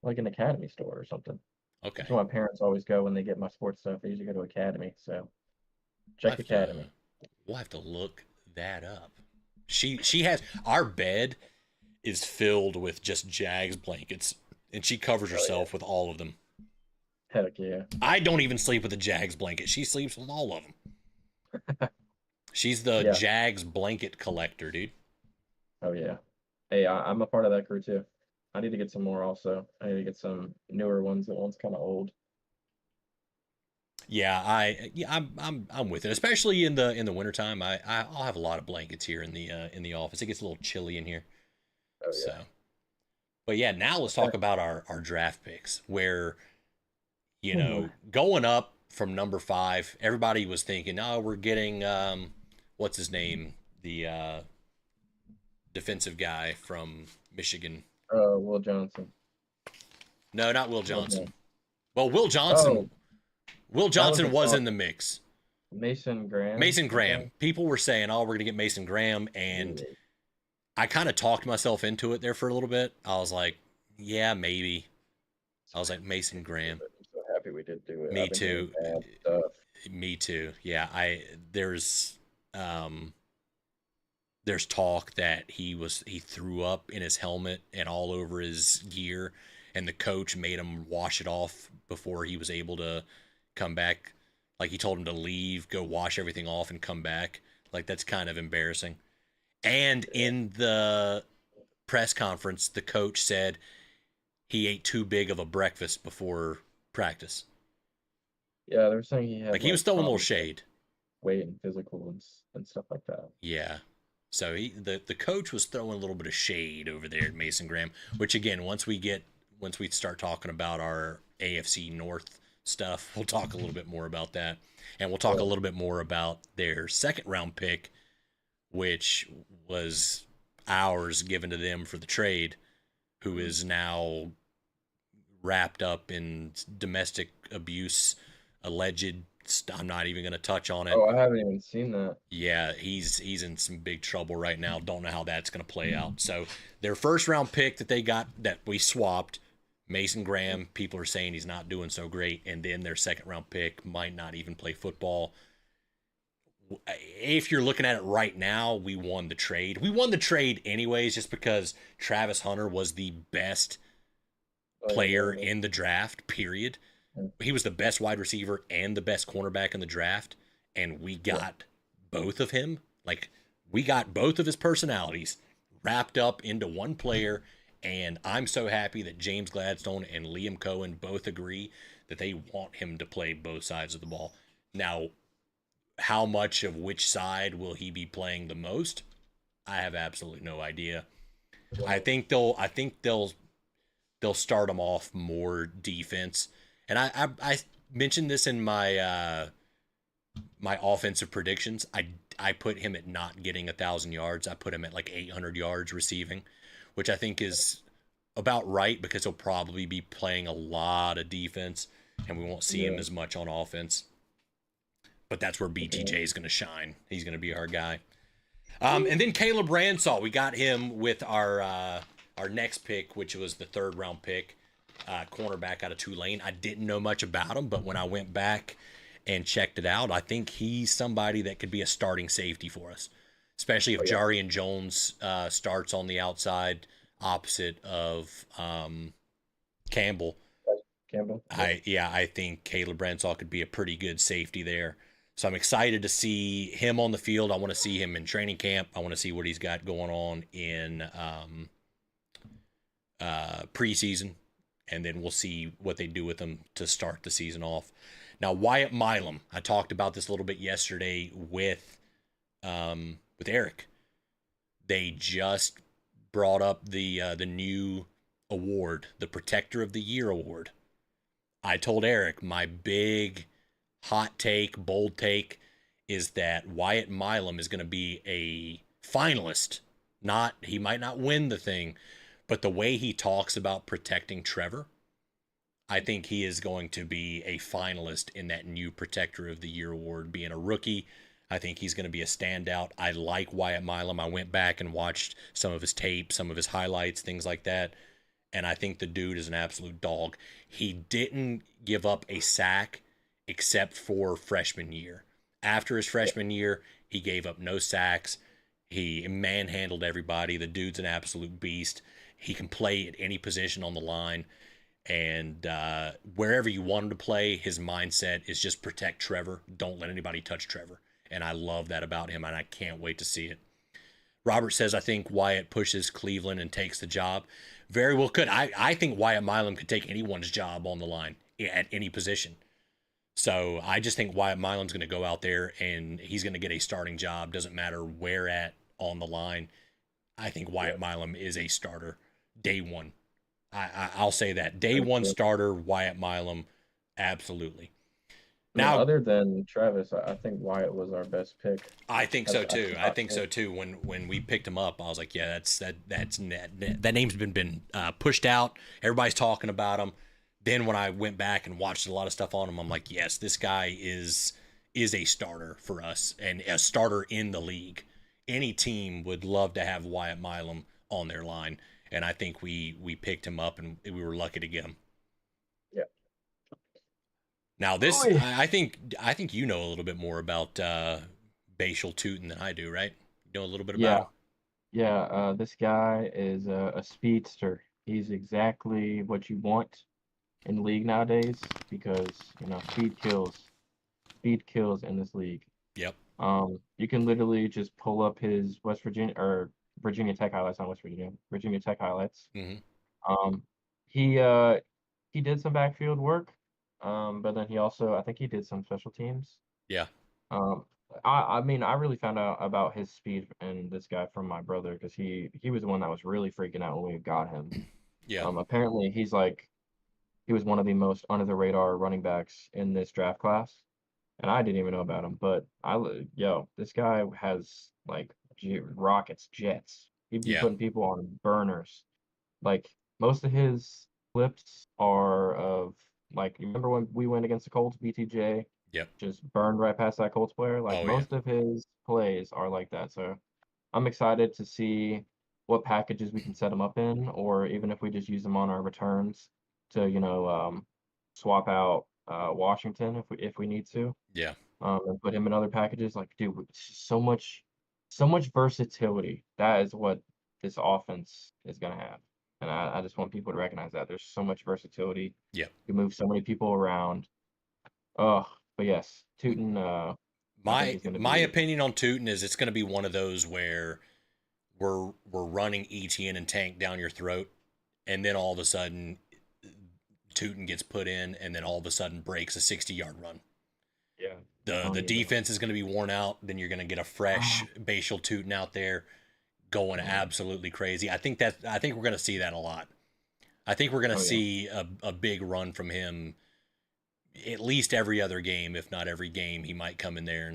like an Academy store or something. That's
Okay.
where my parents always go when they get my sports stuff. They usually go to Academy, so
We'll
check
have to
Academy.
we'll have to look that up. She has our bed is filled with just Jags blankets and she covers
Oh yeah,
herself with all of them.
heck yeah.
I don't even sleep with a Jags blanket. She sleeps with all of them. She's the
Yeah.
Jags blanket collector, dude.
Oh yeah. Hey, I'm a part of that crew too. I need to get some more also. I need to get some newer ones. That one's kind of old.
I'm with it, especially in the wintertime. I'll have a lot of blankets here in the office. It gets a little chilly in here.
Oh
So,
yeah.
but yeah, now let's
Okay.
talk about our draft picks where
Hmm.
going up from number 5, everybody was thinking, "Oh, we're getting what's his name? The defensive guy from Michigan."
Will Johnson.
No, not Will
Will
Johnson.
Johnson.
Well,
Oh,
Will
that was
Johnson
a
was
talk.
in the mix.
Mason Graham,
Mason
I
Graham.
think.
People were saying, "Oh, we're going to get Mason Graham," and
Ooh,
I kind of talked myself into it there for a little bit. I was like, "Yeah, maybe."
so
I was like,
happy we
"Mason
did do
Graham."
it. I'm so happy we did do it.
Me
I've been hearing
too.
bad stuff.
Me too. Yeah, I um there's talk that he threw up in his helmet and all over his gear, and the coach made him wash it off before he was able to come back. Like he told him to leave, go wash everything off and come back. Like that's kind of embarrassing. And
Yeah.
in the press conference, the coach said he ate too big of a breakfast before practice.
Yeah, they were saying he had
Like he
like
was throwing a little
problems with
shade.
weight and physical and stuff like that.
Yeah. So the coach was throwing a little bit of shade over there at Mason Graham, which again, once we start talking about our AFC North stuff, we'll talk a little bit more about that. And we'll talk a
Yeah.
little bit more about their second round pick, which was ours given to them for the trade, who
Mhm.
is now wrapped up in domestic abuse, alleged. I'm not even going to touch on it.
Oh, I haven't even seen that.
Yeah, he's in some big trouble right now. Don't know how that's going to play out. So their first round pick that they got that we swapped, Mason Graham, people are saying he's not doing so great, and then their second round pick might not even play football. If you're looking at it right now, we won the trade. We won the trade anyways, just because Travis Hunter was the best
Oh yeah,
player
never
in the draft. Period.
mind.
He was the best wide receiver and the best cornerback in the draft, and we
Yeah.
got both of him. Like we got both of his personalities wrapped up into one player, and I'm so happy that James Gladstone and Liam Cohen both agree that they want him to play both sides of the ball. Now, how much of which side will he be playing the most? I have absolutely no idea.
Yeah.
I think they'll start him off more defense. And I mentioned this in my offensive predictions, I put him at not getting 1,000 yards. I put him at like 800 yards receiving, which I think is about right because he'll probably be playing a lot of defense, and we won't see him
Yeah.
as much on offense. But that's where
Okay.
BTJ is going to shine. He's going to be our guy. And then Caleb Ransaw, we got him with our next pick, which was the third round pick, cornerback out of Tulane. I didn't know much about him, but when I went back and checked it out, I think he's somebody that could be a starting safety for us, especially if
Oh, yeah.
Jarian Jones starts on the outside opposite of Campbell.
Campbell. Yeah.
I think Caleb Ransaw could be a pretty good safety there. So I'm excited to see him on the field. I want to see him in training camp. I want to see what he's got going on in preseason, and then we'll see what they do with him to start the season off. Now Wyatt Milam, I talked about this a little bit yesterday with Eric. They just brought up the new award, the Protector of the Year award. I told Eric my big hot take, bold take is that Wyatt Milam is going to be a finalist. Not he might not win the thing, but the way he talks about protecting Trevor, I think he is going to be a finalist in that new Protector of the Year award. Being a rookie, I think he's going to be a standout. I like Wyatt Milam. I went back and watched some of his tape, some of his highlights, things like that, and I think the dude is an absolute dog. He didn't give up a sack except for freshman year. After his
Yeah.
freshman year, he gave up no sacks. He manhandled everybody. The dude's an absolute beast. He can play at any position on the line. And wherever you want him to play, his mindset is just protect Trevor. Don't let anybody touch Trevor. And I love that about him, and I can't wait to see it. Robert says, I think Wyatt pushes Cleveland and takes the job. Very well could. I think Wyatt Milam could take anyone's job on the line at any position. So I just think Wyatt Milam's going to go out there and he's going to get a starting job. Doesn't matter where at on the line. I think
Yeah.
Wyatt Milam is a starter day one. I'll say that. Day
I
one
think,
starter, Wyatt Milam, absolutely.
I mean,
Now,
other than Travis, I think Wyatt was our best pick
I think
as
so
as
too.
a
I
top
think
pick.
so too. When we picked him up, I was like, yeah, that name's been pushed out. Everybody's talking about him. Then when I went back and watched a lot of stuff on him, I'm like, yes, this guy is a starter for us and a starter in the league. Any team would love to have Wyatt Milam on their line, and I think we picked him up and we were lucky to get him.
Yeah.
Now
Oh,
this,
yeah.
I think you know a little bit more about Bashal Tootin than I do, right? You know a little bit about
Yeah.
him.
Yeah. This guy is a speedster. He's exactly what you want in the league nowadays because, speed kills. Speed kills in this league.
Yep.
You can literally just pull up his West Virginia or Virginia Tech highlights, not West Virginia, Virginia Tech highlights.
Hmm.
Um, he did some backfield work, but then he also, I think he did some special teams.
Yeah.
Um, I mean, I really found out about his speed and this guy from my brother because he was the one that was really freaking out when we got him.
Yeah.
Apparently he was one of the most under the radar running backs in this draft class, and I didn't even know about him. But this guy has like rockets, jets. He'd be
Yeah.
putting people on burners. Like most of his flips are of like you remember when we went against the Colts, BTJ
Yep.
just burned right past that Colts player. Like
Oh yeah.
most of his plays are like that. So I'm excited to see what packages we can set him up in, or even if we just use them on our returns to, swap out Washington if we need to,
Yeah.
and put him in other packages. Like, dude, it's just so much versatility. That is what this offense is gonna have. And I just want people to recognize that there's so much versatility.
Yep.
You move so many people around. Oh, but yes, Tootin, I think
My
he's gonna
my
be.
opinion on Tootin is it's going to be one of those where we're running ETN and Tank down your throat, and then all of a sudden Tootin gets put in, and then all of a sudden breaks a 60-yard run.
Yeah.
The
Telling you, bro.
defense is going to be worn out. Then you're going to get a fresh
Ah,
Bashal Tootin out there going
man.
absolutely crazy. I think we're going to see that a lot. I think we're going to
Oh yeah.
see a big run from him at least every other game, if not every game, he might come in there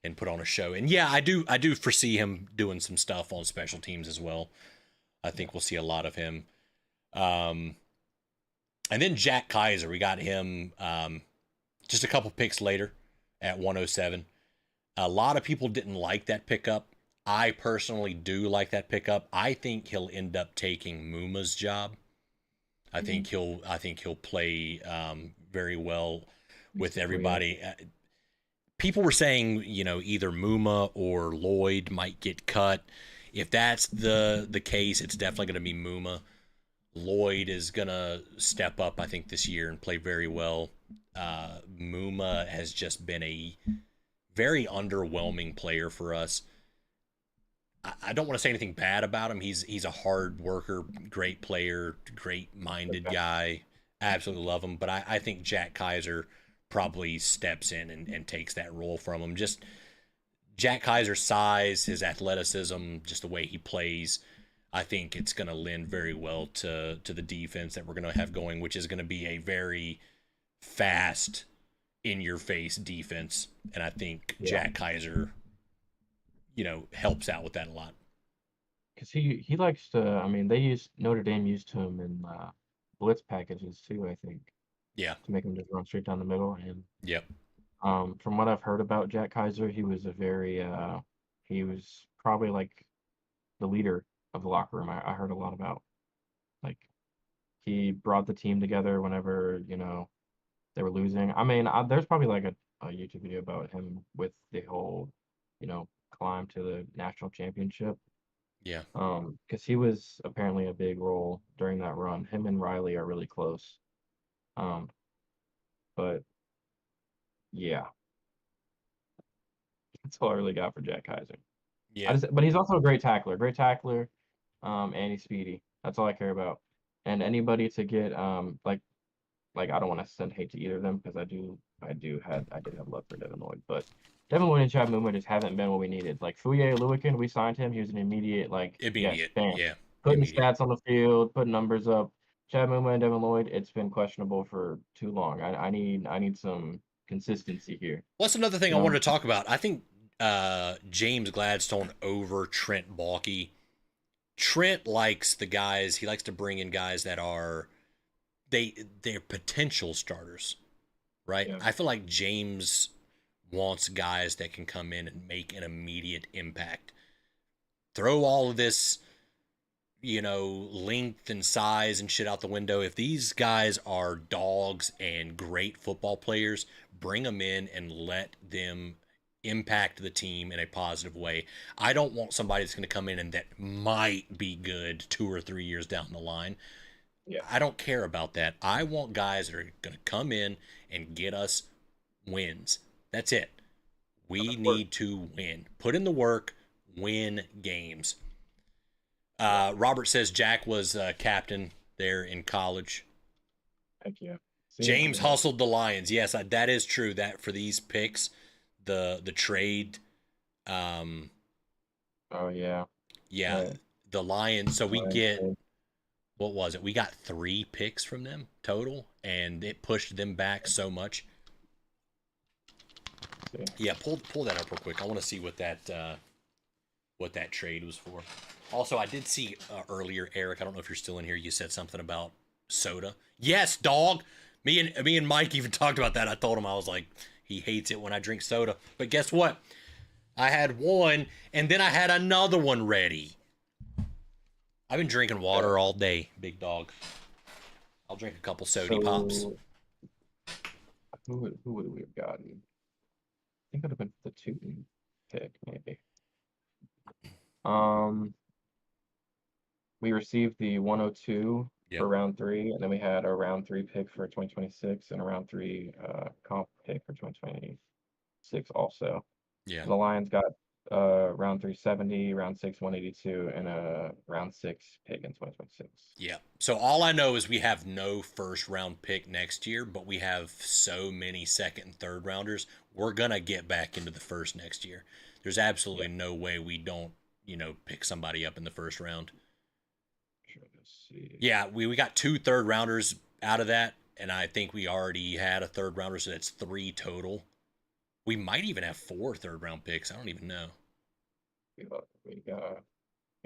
and put on a show. And yeah, I do foresee him doing some stuff on special teams as well. I think we'll see a lot of him. Um, and then Jack Kaiser, we got him just a couple picks later at 107. A lot of people didn't like that pickup. I personally do like that pickup. I think he'll end up taking Muma's job. I think he'll play very well with everybody. People were saying, either Muma or Lloyd might get cut. If that's the case, it's definitely going to be Muma. Lloyd is going to step up, I think, this year and play very well. Muma has just been a very underwhelming player for us. I don't want to say anything bad about him. He's a hard worker, great player, great-minded guy. I absolutely love him. But I think Jack Kaiser probably steps in and takes that role from him. Just Jack Kaiser's size, his athleticism, just the way he plays, I think it's going to lend very well to the defense that we're going to have going, which is going to be a very fast, in-your-face defense. And I think Jack Kaiser, helps out with that a lot.
Because he likes to. I mean, Notre Dame used him in blitz packages too. I think.
Yeah.
To make him just run straight down the middle. And
yep.
From what I've heard about Jack Kaiser, he was he was probably like the leader of the locker room. I heard a lot about, like, he brought the team together whenever they were losing. I mean, there's probably like a YouTube video about him with the whole climb to the national championship.
Yeah.
Because he was apparently a big role during that run. Him and Riley are really close. But yeah, that's all I really got for Jack Kaiser.
Yeah.
But he's also a great tackler, and he's speedy. That's all I care about. And anybody to get like I don't want to send hate to either of them because I did have love for Devin Lloyd, but Devin Lloyd and Chad Muma just haven't been what we needed. Like Fuye Lewican, we signed him. He was an immediate bam.
Yeah.
Putting stats on the field, putting numbers up. Chad Muma and Devin Lloyd, it's been questionable for too long. I need some consistency here.
What's another thing I wanted to talk about? I think James Gladstone over Trent Baalke. Trent likes the guys. He likes to bring in guys that are they're potential starters, right? Yeah. I feel like James wants guys that can come in and make an immediate impact. Throw all of this, length and size and shit out the window. If these guys are dogs and great football players, bring them in and let them impact the team in a positive way. I don't want somebody that's going to come in and that might be good 2 or 3 years down the line. Yeah. I don't care about that. I want guys that are going to come in and get us wins. That's it. We need to win. Put in the work, win games. Robert says Jack was captain there in college.
Heck yeah.
James hustled the Lions. Yes, that is true. That for these picks, the trade.
Oh yeah.
Yeah, the Lions. So we get. What was it? We got 3 picks from them total, and it pushed them back so much. Yeah, pull that up real quick. I want to see what that trade was for. Also, I did see earlier, Eric. I don't know if you're still in here. You said something about soda. Yes, dog. Me and Mike even talked about that. I told him, I was like, he hates it when I drink soda. But guess what? I had one, and then I had another one ready. I've been drinking water all day, big dog. I'll drink a couple soda pops.
Who would we have gotten? I think it would have been the Tootin pick, maybe. We received the 102 for round 3, and then we had a round 3 pick for 2026 and a round 3 comp pick for 2026 also.
Yeah.
And the Lions got round 370, round 6 182, and a round 6 pick in 2026.
Yeah. So all I know is we have no first round pick next year, but we have so many second and third rounders. We're gonna get back into the first next year. There's absolutely no way we don't, pick somebody up in the first round.
Let's see.
Yeah, we got 2 third rounders out of that, and I think we already had a third rounder, so that's 3 total. We might even have 4 third-round picks. I don't even know.
We got.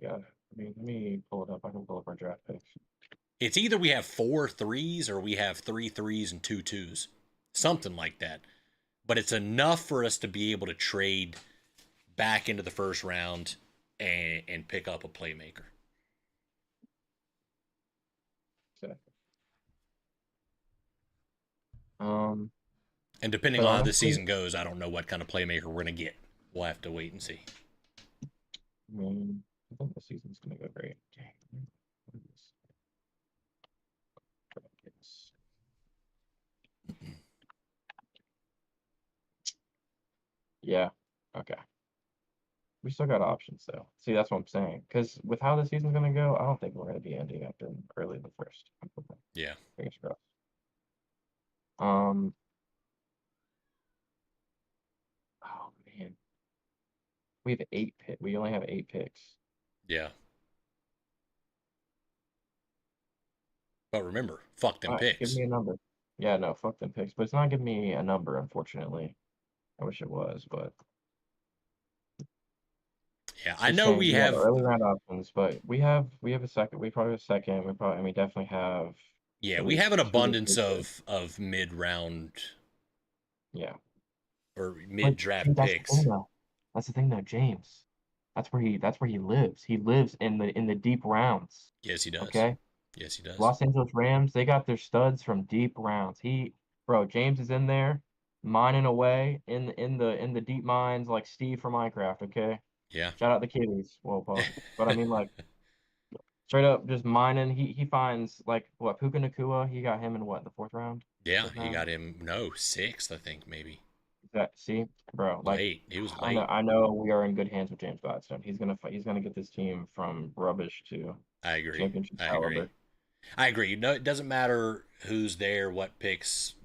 Yeah. Let me pull it up. I can pull up our draft picks.
It's either we have 4 threes or we have 3 threes and 2 twos, something like that. But it's enough for us to be able to trade back into the first round and pick up a playmaker.
Exactly.
And depending
But
on how the
honestly,
season goes, I don't know what kind of playmaker we're going to get. We'll have to wait and see.
I think the season's gonna go great. Dang, what is this? Yeah. Okay. We still got options though. See, that's what I'm saying. Because with how the season's gonna go, I don't think we're gonna be ending up in early in the first.
Yeah.
Fingers crossed. Oh man, we have 8 pick. We only have 8 picks.
Yeah. But remember, fuck them
All right, give
picks.
me a number. Yeah, no, fuck them picks. But it's not giving me a number, unfortunately. I wish it was, but
Yeah,
it's
I
just
know
saying
we
we have
have.
early round options, but we have a second. We probably have a second. We definitely have
Yeah,
at
we have
least
an
2 to
abundance
3 picks.
of mid-round
Yeah.
or
But
mid-draft
see, that's the thing
picks.
though. That's the thing though, James. That's where he lives. He lives in the deep rounds.
Yes, he does.
Okay?
Yes, he does.
Los Angeles Rams, they got their studs from deep rounds. Bro, James is in there mining away in the deep mines like Steve from Minecraft, okay?
Yeah.
Shout out the kiddies. Well, pause. But I mean like straight up just mining. He finds like what Puka Nakua, he got him in what, the 4th round?
Yeah,
5th
he
round?
got him, no, 6th, I think, maybe.
See, bro, like
Late. He was late.
I know we are in good hands with James Gladstone. He's gonna get this team from rubbish to
I agree.
championship
I agree.
caliber.
I agree. No, it doesn't matter who's there, what picks,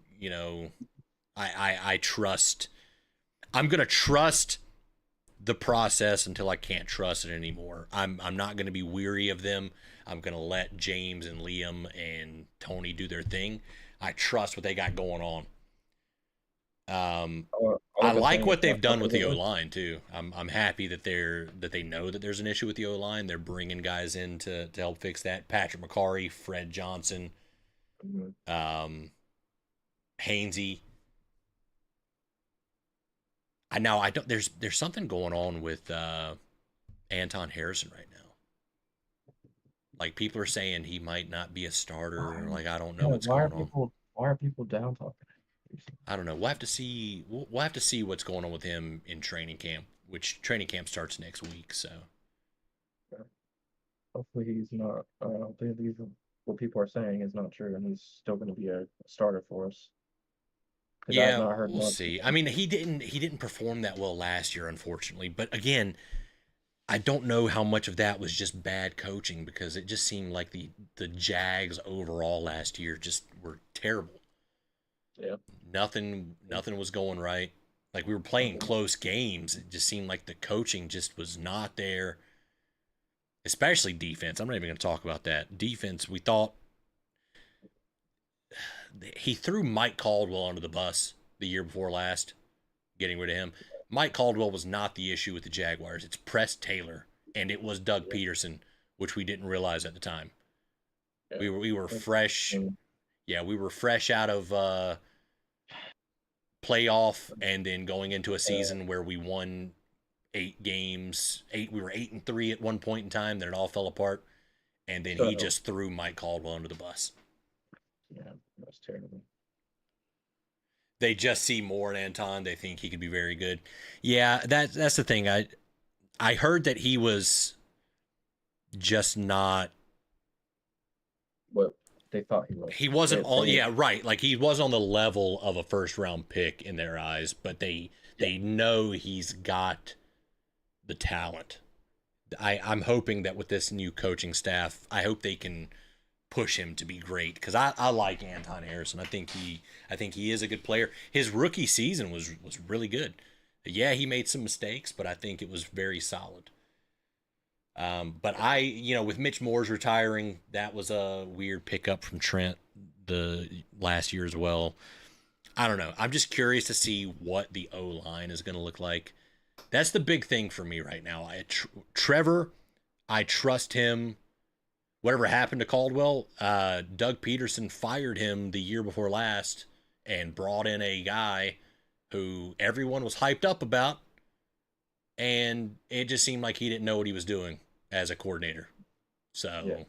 I trust. I'm going to trust the process until I can't trust it anymore. I'm not going to be weary of them. I'm going to let James and Liam and Tony do their thing. I trust what they got going on.
All
I
I've been
like
saying
what
is
they've
not
done
fuck
with
with the
the O
list.
line too. I'm happy that they know that there's an issue with the O line. They're bringing guys in to help fix that. Patrick McCarry, Fred Johnson,
Mhm.
Hainsey. I don't. There's something going on with Anton Harrison right now. Like people are saying he might not be a starter.
Why?
Like I don't know
Yeah,
what's going on.
why are people down talking?
I don't know. We'll have to see. We'll have to see what's going on with him in training camp, which training camp starts next week. So
Hopefully he's not. Hopefully what people are saying is not true, and he's still going to be a starter for us. Because I have
yeah,
not heard
we'll
much
see.
from
I
him.
mean, he didn't perform that well last year, unfortunately. But again, I don't know how much of that was just bad coaching because it just seemed like the Jags overall last year just were terrible.
Yeah.
Nothing was going right. Like we were playing close games. It just seemed like the coaching just was not there. Especially defense. I'm not even going to talk about that. Defense, we thought he threw Mike Caldwell under the bus the year before last, getting rid of him. Mike Caldwell was not the issue with the Jaguars. It's Press Taylor, and it was Doug
Yeah.
Peterson, which we didn't realize at the time.
Yeah.
We were fresh.
And
Yeah, we were fresh out of playoff, and then going into a season where we won 8 games. We were 8-3 at one point in time. Then it all fell apart, and then he
so
just threw Mike Caldwell under the bus.
yeah, that's terrible.
They just see more in Anton. They think he could be very good. Yeah, that's the thing. I heard that he was just not.
What they thought he was.
He wasn't
They,
on.
they,
Yeah, right. Like he was on the level of a first round pick in their eyes, but they know he's got the talent. I'm hoping that with this new coaching staff, I hope they can push him to be great because I like Anton Harrison. I think he is a good player. His rookie season was really good. Yeah, he made some mistakes, but I think it was very solid. But with Mitch Moore's retiring, that was a weird pickup from Trent. the last year as well. I don't know. I'm just curious to see what the O-line is going to look like. That's the big thing for me right now. Trevor, I trust him. Whatever happened to Caldwell, Doug Peterson fired him the year before last and brought in a guy who everyone was hyped up about, and it just seemed like he didn't know what he was doing as a coordinator. So,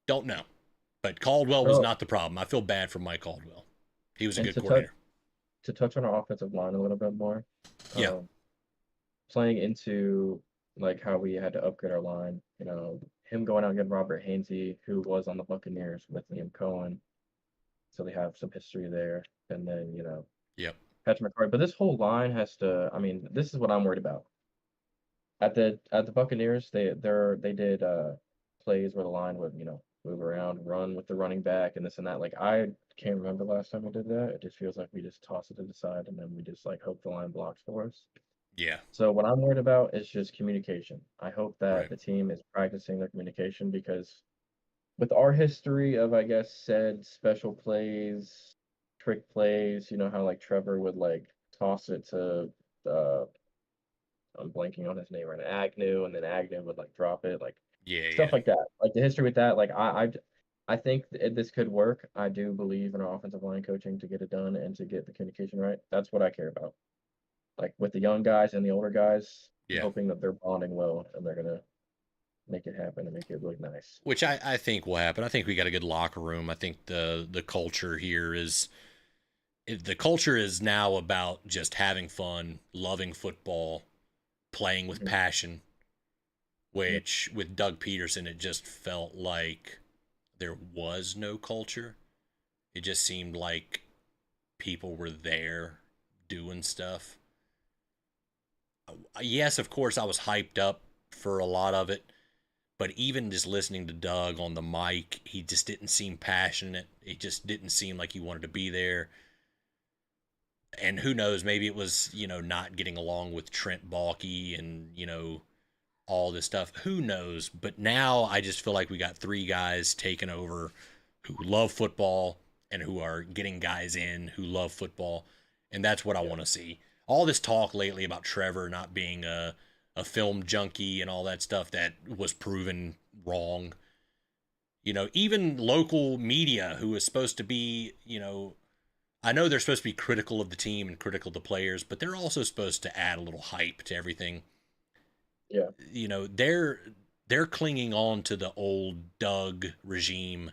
don't know. But Caldwell was not the problem. I feel bad for Mike Caldwell. He was a good coordinator.
To touch on our offensive line a little bit more,
yeah,
playing into like how we had to upgrade our line, him going out and getting Robert Hainsey, who was on the Buccaneers with Liam Cohen, so they have some history there, and then
yep,
Patrick McCarthy. But this whole line has to. I mean, this is what I'm worried about. At the Buccaneers, they did plays where the line would move around, run with the running back, and this and that. Like I can't remember the last time we did that. It just feels like we just toss it to the side and then we just like hope the line blocks for us.
yeah.
So what I'm worried about is just communication. I hope that
Right.
the team is practicing their communication, because with our history of, I guess, said special plays, trick plays, how like Trevor would like toss it to I'm blanking on his name right now, Agnew, and then Agnew would like drop it, like stuff like that. Like the history with that, like I think this could work. I do believe in our offensive line coaching to get it done and to get the communication right. That's what I care about. Like with the young guys and the older guys,
Yeah.
hoping that they're bonding well and they're gonna make it happen and make it look nice.
Which I think will happen. I think we got a good locker room. I think the culture here is now about just having fun, loving football, playing with passion. Which with Doug Peterson, it just felt like there was no culture. It just seemed like people were there doing stuff. Yes, of course, I was hyped up for a lot of it, but even just listening to Doug on the mic, he just didn't seem passionate. It just didn't seem like he wanted to be there. And who knows, maybe it was, not getting along with Trent Baalke and, all this stuff. Who knows? But now I just feel like we got three guys taking over who love football and who are getting guys in who love football. And that's what I want to see. All this talk lately about Trevor not being a film junkie and all that stuff that was proven wrong. Even local media who is supposed to be, I know they're supposed to be critical of the team and critical of the players, but they're also supposed to add a little hype to everything.
Yeah.
They're clinging on to the old Doug regime.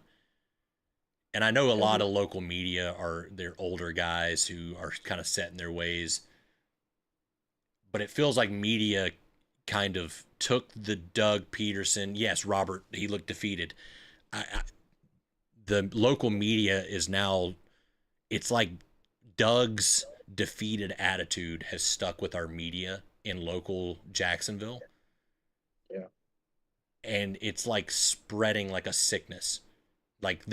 And I know a lot of local media they're older guys who are kind of set in their ways. But it feels like media kind of took the Doug Peterson. Yes, Robert, he looked defeated. The local media is now, it's like Doug's defeated attitude has stuck with our media in local Jacksonville.
Yeah.
And it's like spreading like a sickness. Like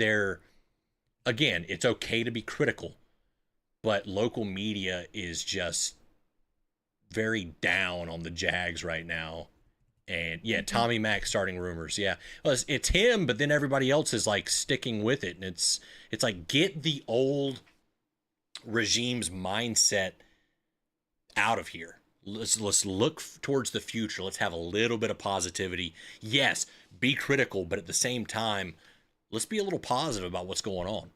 again, it's okay to be critical, but local media is just very down on the Jags right now. And Tommy Mack starting rumors. Yeah. Well, it's him, but then everybody else is like sticking with it. And it's like, get the old regime's mindset out of here. Let's look towards the future. Let's have a little bit of positivity. Yes, be critical, but at the same time, let's be a little positive about what's going on.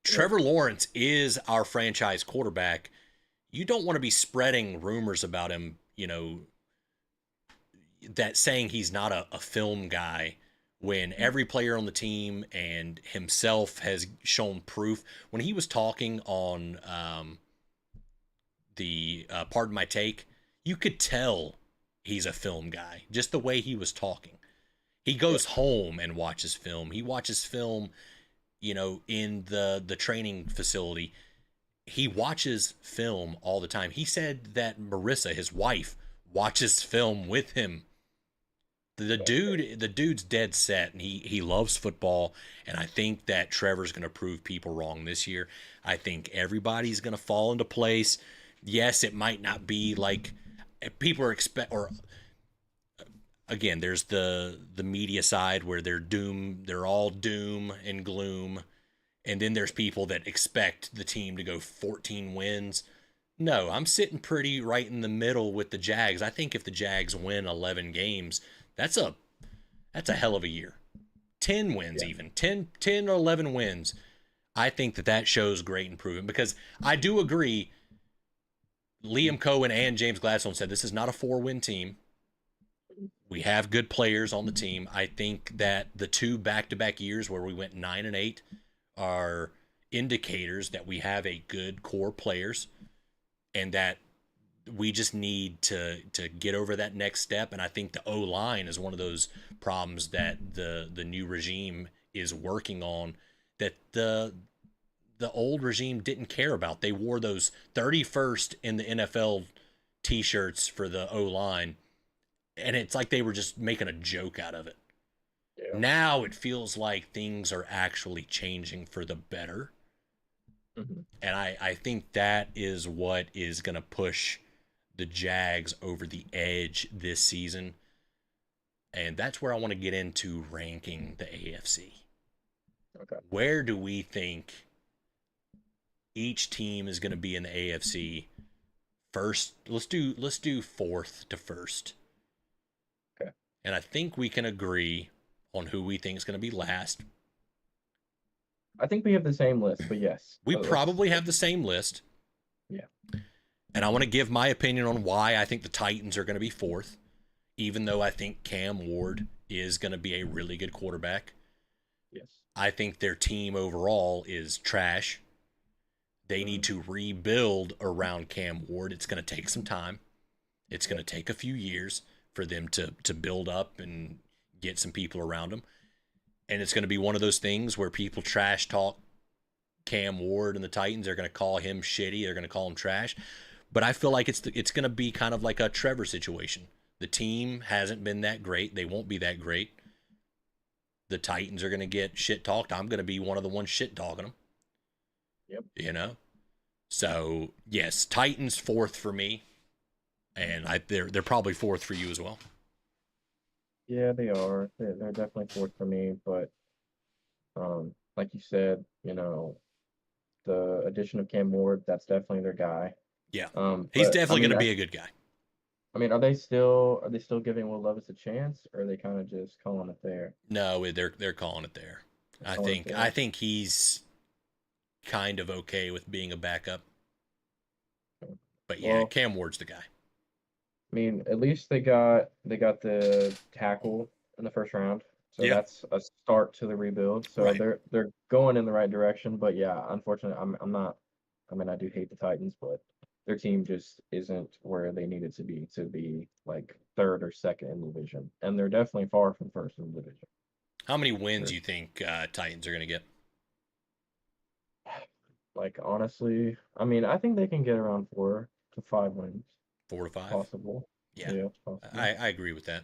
Trevor Lawrence is our franchise quarterback. You don't want to be spreading rumors about him, that saying he's not a film guy when every player on the team and himself has shown proof. When he was talking on the Pardon My Take, you could tell he's a film guy, just the way he was talking. He goes home and watches film. He watches film, in the training facility. He watches film all the time. He said that Marissa, his wife, watches film with him. The dude's dead set, and he loves football, and I think that Trevor's going to prove people wrong this year. I think everybody's going to fall into place. Yes, it might not be like people are again, there's the media side where they're all doom and gloom, and then there's people that expect the team to go 14 wins. No, I'm sitting pretty right in the middle with the Jags. I think if the Jags win 11 games, that's a hell of a year. 10 wins
Yeah.
even. 10 or 11 wins. I think that shows great improvement because I do agree Liam Cohen and James Gladstone said this is not a 4-win team. We have good players on the team. I think that the 2 back-to-back years where we went 9-8 are indicators that we have a good core players and that we just need to get over that next step. And I think the O-line is one of those problems that the new regime is working on that the old regime didn't care about. They wore those 31st in the NFL t-shirts for the O-line, and it's like they were just making a joke out of it.
Yeah.
Now it feels like things are actually changing for the better.
Mm-hmm.
And I think that is what is going to push the Jags over the edge this season. And that's where I want to get into ranking the AFC.
Okay.
Where do we think each team is going to be in the AFC first? Let's do fourth to first.
Okay.
And I think we can agree on who we think is going to be last.
I think we have the same list, but yes.
We
let's-
probably have the same list.
Yeah.
And I want to give my opinion on why I think the Titans are going to be fourth, even though I think Cam Ward is going to be a really good quarterback.
Yes.
I think their team overall is trash. They need to rebuild around Cam Ward. It's going to take some time. It's going to take a few years for them to build up and get some people around them. And it's going to be one of those things where people trash talk Cam Ward and the Titans. They're going to call him shitty. They're going to call him trash. But I feel like it's going to be kind of like a Trevor situation. The team hasn't been that great. They won't be that great. The Titans are going to get shit talked. I'm going to be one of the ones shit talking them.
Yep.
You know? So, yes, Titans fourth for me. And they're probably fourth for you as well.
Yeah, they are. They're definitely fourth for me, but like you said, the addition of Cam Ward, that's definitely their guy.
Yeah. He's
But,
definitely going to be a good guy.
I mean, are they still giving Will Levis a chance, or are they kind of just calling it there?
No, they're calling it there. I think he's kind of okay with being a backup. But yeah,
Well,
Cam Ward's the guy.
I mean, at least they got the tackle in the first round, so
Yeah.
that's a start to the rebuild. So
Right.
they're going in the right direction. But yeah, unfortunately, I'm not. I mean, I do hate the Titans, but their team just isn't where they need it to be like third or second in the division, and they're definitely far from first in the division.
How many wins do you think Titans are going to get?
Like honestly, I mean, I think they can get around 4 to 5 wins,
4 to 5?
possible.
Yeah.
it's possible.
I agree with that.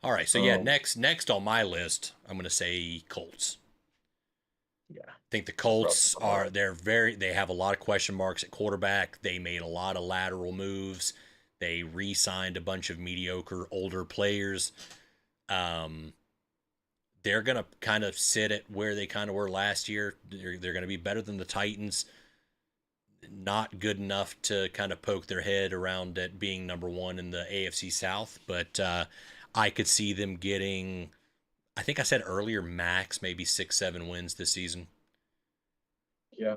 All right, so yeah,
Um,
next on my list, I'm going to say Colts.
Yeah.
I think the Colts they have a lot of question marks at quarterback. They made a lot of lateral moves. They re-signed a bunch of mediocre older players. They're going to kind of sit at where they kind of were last year. They're going to be better than the Titans. Not good enough to kind of poke their head around at being number one in the AFC South, but I could see them getting, I think I said earlier, max maybe 6-7 wins this season.
Yeah.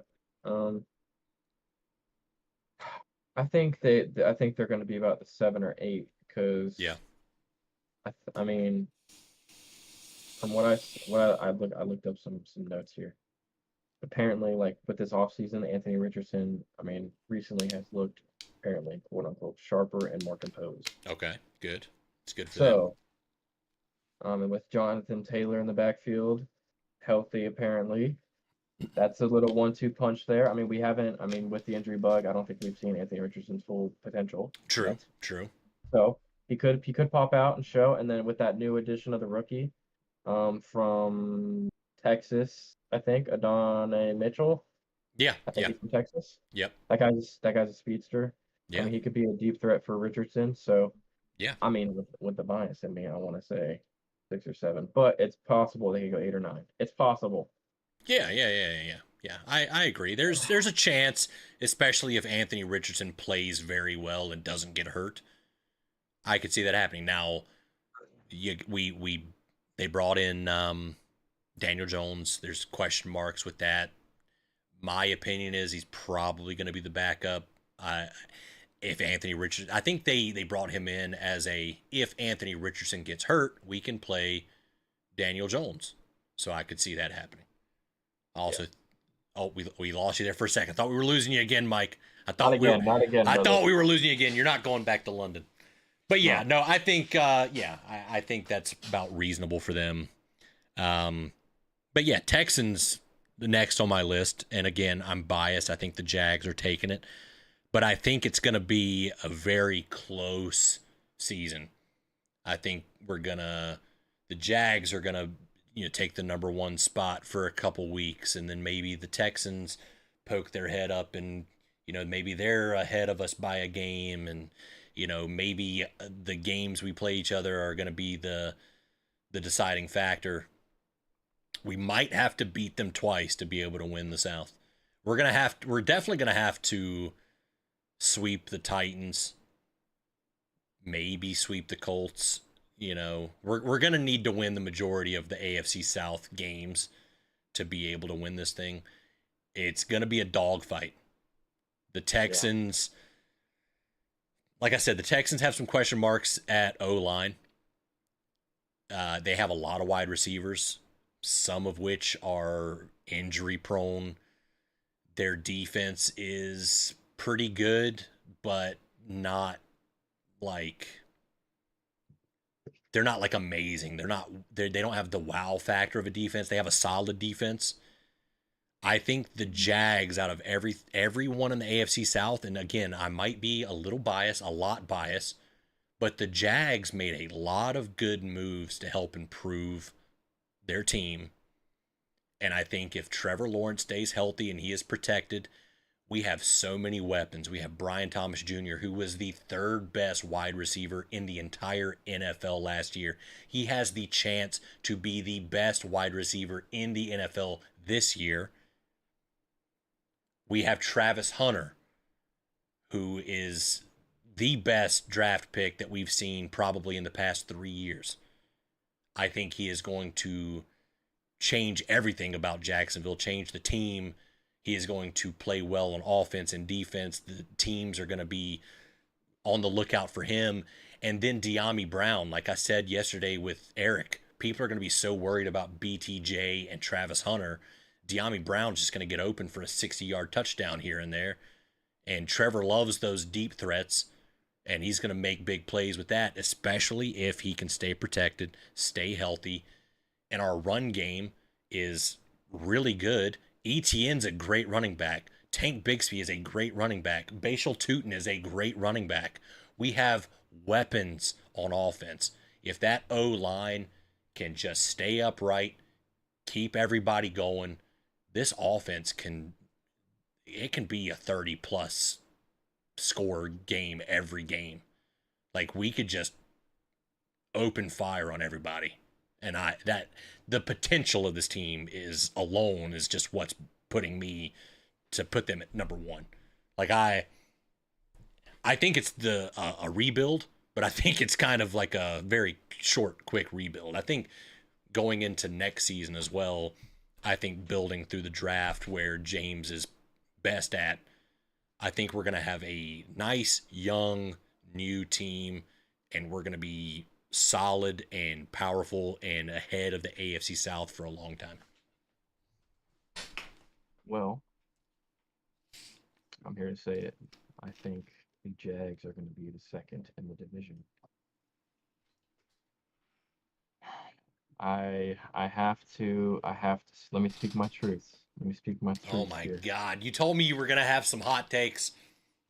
I think they're going to be about the 7 or 8 because
Yeah.
I mean, from what I looked up some notes here. Apparently, like with this offseason, Anthony Richardson, I mean, recently has looked apparently quote unquote sharper and more composed.
Okay, good. It's good for them.
So, and with Jonathan Taylor in the backfield, healthy apparently, that's a little 1-2 punch there. I mean, with the injury bug, I don't think we've seen Anthony Richardson's full potential.
True,
yet.
true.
So he could pop out and show, and then with that new addition of the rookie, from Texas, I think Adonai Mitchell.
Yeah,
I think
yeah,
he's from Texas.
yep,
That guy's a speedster. I
yeah.
mean, he could be a deep threat for Richardson. So
Yeah.
I mean, with the bias in me, I want to say 6 or 7, but it's possible they could go 8 or 9. It's possible.
Yeah. I agree. There's a chance, especially if Anthony Richardson plays very well and doesn't get hurt. I could see that happening. Now, we they brought in Daniel Jones. There's question marks with that. My opinion is he's probably going to be the backup. If Anthony Richardson, I think they brought him in as a if Anthony Richardson gets hurt, we can play Daniel Jones. So I could see that happening. Also, oh, we lost you there for a second. I thought we were losing you again, Mike.
Not again, not again,
I
brother.
thought we were losing you again. You're not going back to London. But yeah, no, I think I think that's about reasonable for them. But yeah, Texans the next on my list, and again, I'm biased. I think the Jags are taking it, but I think it's going to be a very close season. I think the Jags are gonna take the number one spot for a couple weeks, and then maybe the Texans poke their head up, and maybe they're ahead of us by a game, and maybe the games we play each other are gonna be the deciding factor. We might have to beat them twice to be able to win the South. We're definitely gonna have to sweep the Titans, maybe sweep the Colts. We're gonna need to win the majority of the AFC South games to be able to win this thing. It's gonna be a dogfight. The Texans, like I said, the Texans have some question marks at O-line. They have a lot of wide receivers, some of which are injury prone. Their defense is pretty good, but not like they're not like amazing. They don't have the wow factor of a defense. They have a solid defense. I think the Jags, out of everyone in the AFC South, and again, I might be a lot biased, but the Jags made a lot of good moves to help improve their team. And I think if Trevor Lawrence stays healthy and he is protected, we have so many weapons. We have Brian Thomas Jr., who was the third best wide receiver in the entire NFL last year. He has the chance to be the best wide receiver in the NFL this year. We have Travis Hunter, who is the best draft pick that we've seen probably in the past 3 years. I think he is going to change everything about Jacksonville, change the team. He is going to play well on offense and defense. The teams are going to be on the lookout for him. And then De'Ami Brown, like I said yesterday with Eric, people are going to be so worried about BTJ and Travis Hunter. De'Ami Brown's just going to get open for a 60-yard touchdown here and there. And Trevor loves those deep threats, and he's going to make big plays with that, especially if he can stay protected, stay healthy. And our run game is really good. Etienne's a great running back. Tank Bigsby is a great running back. Bashal Tootin is a great running back. We have weapons on offense. If that O-line can just stay upright, keep everybody going, this offense can be a 30-plus score game every game. Like, we could just open fire on everybody. And the potential of this team is just what's putting me to put them at number one. Like, I think it's a rebuild, but I think it's kind of like a very short, quick rebuild. I think going into next season as well, I think building through the draft where James is best at, I think we're going to have a nice, young, new team, and we're going to be solid and powerful and ahead of the AFC South for a long time.
Well, I'm here to say it. I think the Jags are going to be the second in the division. I have to let me speak my truth.
Oh my
here.
God. You told me you were going to have some hot takes.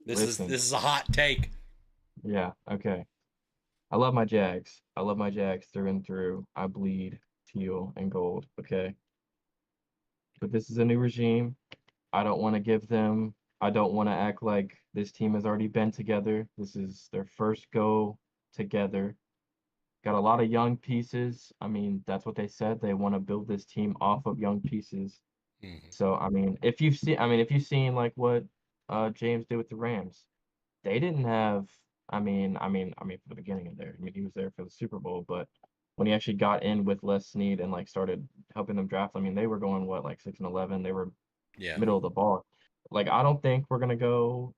This is a hot take.
Yeah, okay. I love my Jags. I love my Jags through and through. I bleed teal and gold, okay? But this is a new regime. I don't want to act like this team has already been together. This is their first go together. Got a lot of young pieces. I mean, that's what they said. They want to build this team off of young pieces.
Mhm.
So if you've seen like what James did with the Rams, they didn't have. For the beginning of there. I mean, he was there for the Super Bowl, but when he actually got in with Les Snead and like started helping them draft, I mean, they were going what, like 6-11. They were
Yeah.
middle of the ball. Like, I don't think we're gonna go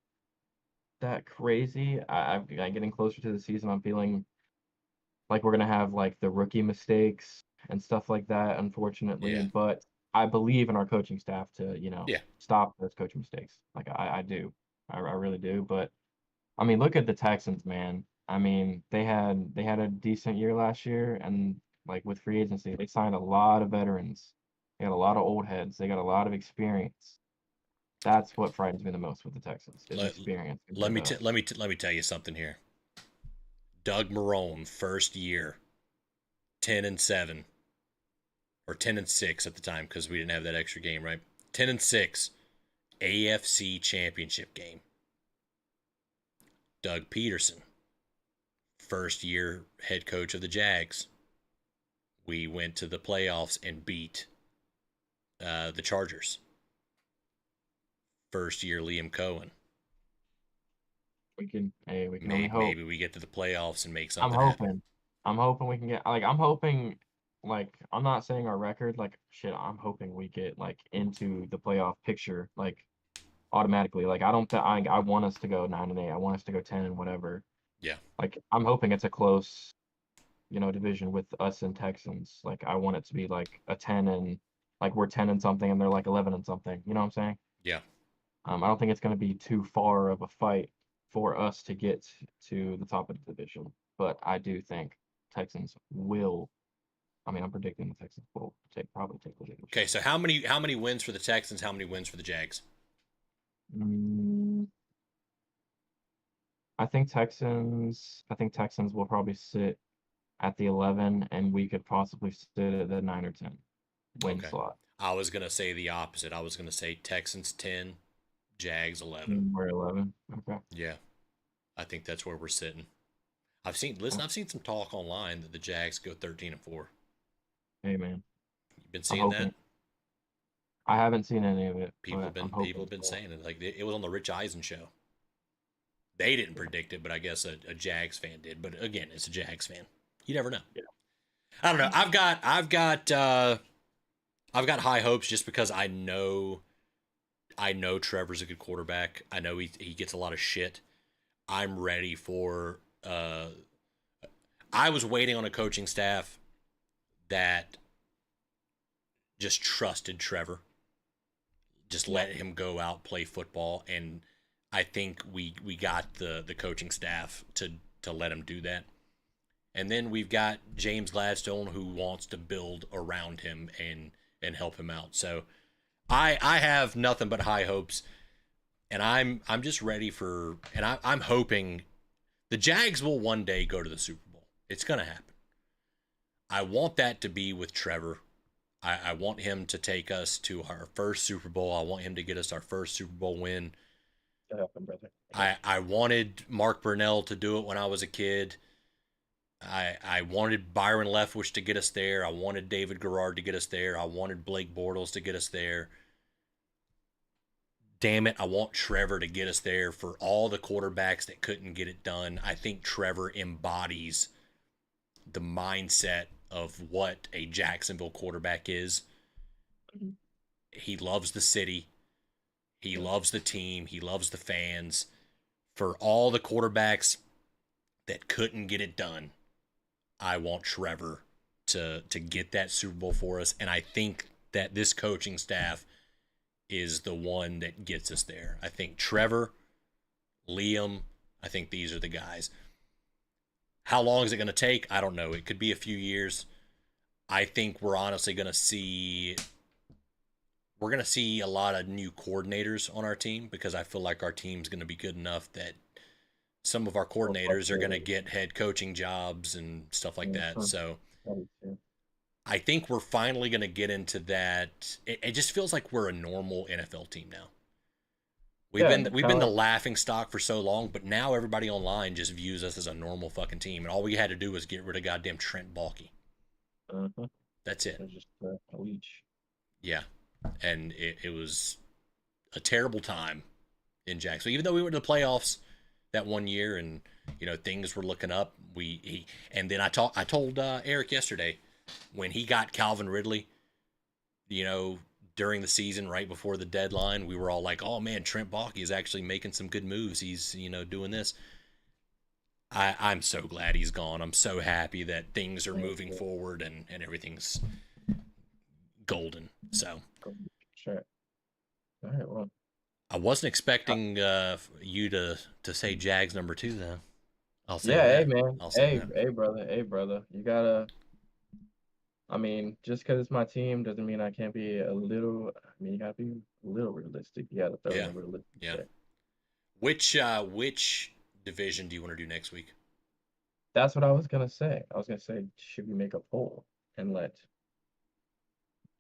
that crazy. I'm getting closer to the season. I'm feeling like we're gonna have like the rookie mistakes and stuff like that, unfortunately.
Yeah.
But I believe in our coaching staff to,
Yeah.
stop those coaching mistakes. Like I do. I really do. But I mean, look at the Texans, man. I mean, they had a decent year last year, and like with free agency, they signed a lot of veterans. They got a lot of old heads. They got a lot of experience. That's what frightens me the most with the Texans is
Let,
experience
let
compared
me
to us.
let me tell you something here. Doug Marrone, first year, 10-7, or 10-6 at the time because we didn't have that extra game, right? 10-6, AFC Championship game. Doug Peterson, first year head coach of the Jags. We went to the playoffs and beat the Chargers. First year Liam Cohen.
We can only hope.
Maybe we get to the playoffs and make
I'm
something happen.
hoping. I'm hoping we can get I'm hoping I'm not saying our record like shit. I'm hoping we get like into the playoff picture like automatically. Like I don't th- I want us to go 9-8. I want us to go 10 and whatever.
Yeah.
Like I'm hoping it's a close, division with us and Texans. Like I want it to be like a 10 and like we're 10 and something and they're like 11 and something. You know what I'm saying?
Yeah.
I don't think it's going to be too far of a fight for us to get to the top of the division, but I do think Texans will. I mean, I'm predicting the Texans will probably take the
Okay,
leadership.
so how many wins for the Texans? How many wins for the Jags?
Mm, I think Texans will probably sit at the 11, and we could possibly sit at the 9 or 10 win
Okay.
slot.
I was gonna say the opposite. I was gonna say Texans 10, Jags 11.
We're 11. Okay.
Yeah, I think that's where we're sitting. I've seen some talk online that the Jags go 13-4.
Hey man,
You've been
I'm
seeing that?
hoping. I haven't seen any of it, but I'm
People
hoping
have been
so.
saying it. Like it was on the Rich Eisen show. They didn't predict it, but I guess a Jags fan did. But again, it's a Jags fan. You never know.
Yeah.
I don't know. I've got high hopes just because I know Trevor's a good quarterback. I know he gets a lot of shit. I'm ready for I was waiting on a coaching staff that just trusted Trevor. Just let him go out, play football, and I think we got the coaching staff to let him do that. And then we've got James Gladstone who wants to build around him and help him out. So I have nothing but high hopes, and I'm just ready for, and I'm hoping the Jags will one day go to the Super Bowl. It's gonna happen. I want that to be with Trevor. I want him to take us to our first Super Bowl. I want him to get us our first Super Bowl win.
That happened, brother.
I wanted Mark Burnell to do it when I was a kid. I wanted Byron Leftwich to get us there. I wanted David Garrard to get us there. I wanted Blake Bortles to get us there. Damn it, I want Trevor to get us there for all the quarterbacks that couldn't get it done. I think Trevor embodies the mindset of what a Jacksonville quarterback is.
Mhm.
He loves the city. He loves the team. He loves the fans. For all the quarterbacks that couldn't get it done, I want Trevor to get that Super Bowl for us. And I think that this coaching staff is the one that gets us there. I think Trevor, Liam, I think these are the guys. How long is it going to take? I don't know. It could be a few years. I think we're honestly going to see a lot of new coordinators on our team because I feel like our team's going to be good enough that some of our coordinators are going to get head coaching jobs and stuff like that. So I think we're finally going to get into that. It just feels like we're a normal NFL team now. We've
Yeah,
been
it's
we've
kinda
been the
like,
laughing stock for so long, but now everybody online just views us as a normal fucking team, and all we had to do was get rid of goddamn Trent Baalke.
uh-huh,
That's it.
it's just a leech.
Yeah, and it was a terrible time in Jacksonville. Even though we went to the playoffs that one year, and things were looking up, and then I told Eric yesterday when he got Calvin Ridley, during the season right before the deadline, we were all like, "Oh man, Trent Baalke is actually making some good moves. He's doing this." I'm so glad he's gone. I'm so happy that things are moving forward and everything's golden. So
Sure. All right, well,
I wasn't expecting you to say Jags number 2 though. I'll say
yeah, hey
that.
man,
I'll say that.
hey brother, you gotta. I mean, just because it's my team doesn't mean I can't be a little. I mean, you gotta be a little realistic. You gotta throw in
Yeah,
a realistic
yeah.
check.
Which division do you want to do next week?
That's what I was gonna say. I was gonna say, should we make a poll and let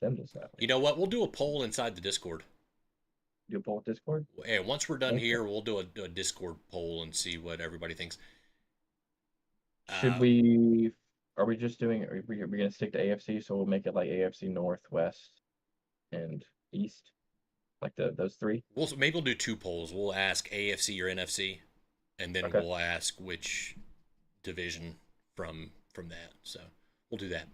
them decide?
You know what? We'll do a poll inside the Discord.
Do a poll with Discord?
Hey, once we're done
Okay.
here, we'll do a Discord poll and see what everybody thinks.
Should we? Are we just doing? Are we gonna stick to AFC? So we'll make it like AFC North, West, and East, like those three.
Maybe we'll do 2 polls. We'll ask AFC or NFC, and then
Okay.
we'll ask which division from that. So we'll do that.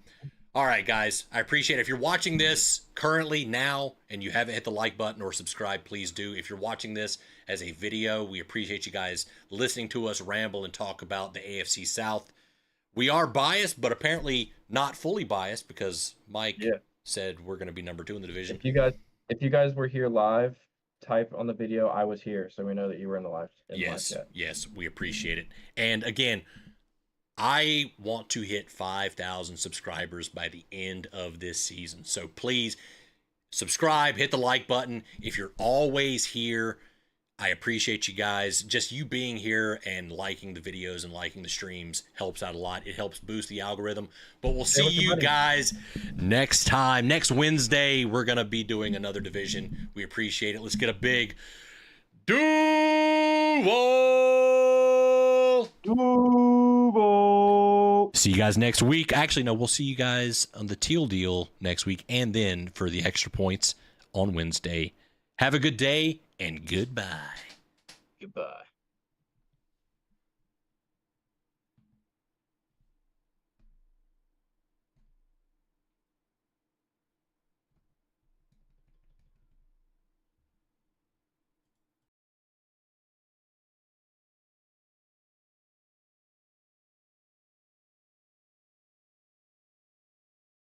All right, guys. I appreciate it. If you're watching this currently now and you haven't hit the like button or subscribe, please do. If you're watching this as a video, we appreciate you guys listening to us ramble and talk about the AFC South. We are biased, but apparently not fully biased because Mike said we're going to be number 2 in the division.
If you guys were here live, type on the video "I was here" so we know that you were in the live.
Yes, we appreciate it. And again, I want to hit 5,000 subscribers by the end of this season. So please subscribe, hit the like button. If you're always here, I appreciate you guys. Just you being here and liking the videos and liking the streams helps out a lot. It helps boost the algorithm. But we'll see you guys next time. Next Wednesday, we're going to be doing another division. We appreciate it. Let's get a big Duval. See you guys next week. Actually, no, we'll see you guys on the Teal deal next week and then for the extra points on Wednesday. Have a good day and goodbye.
Goodbye.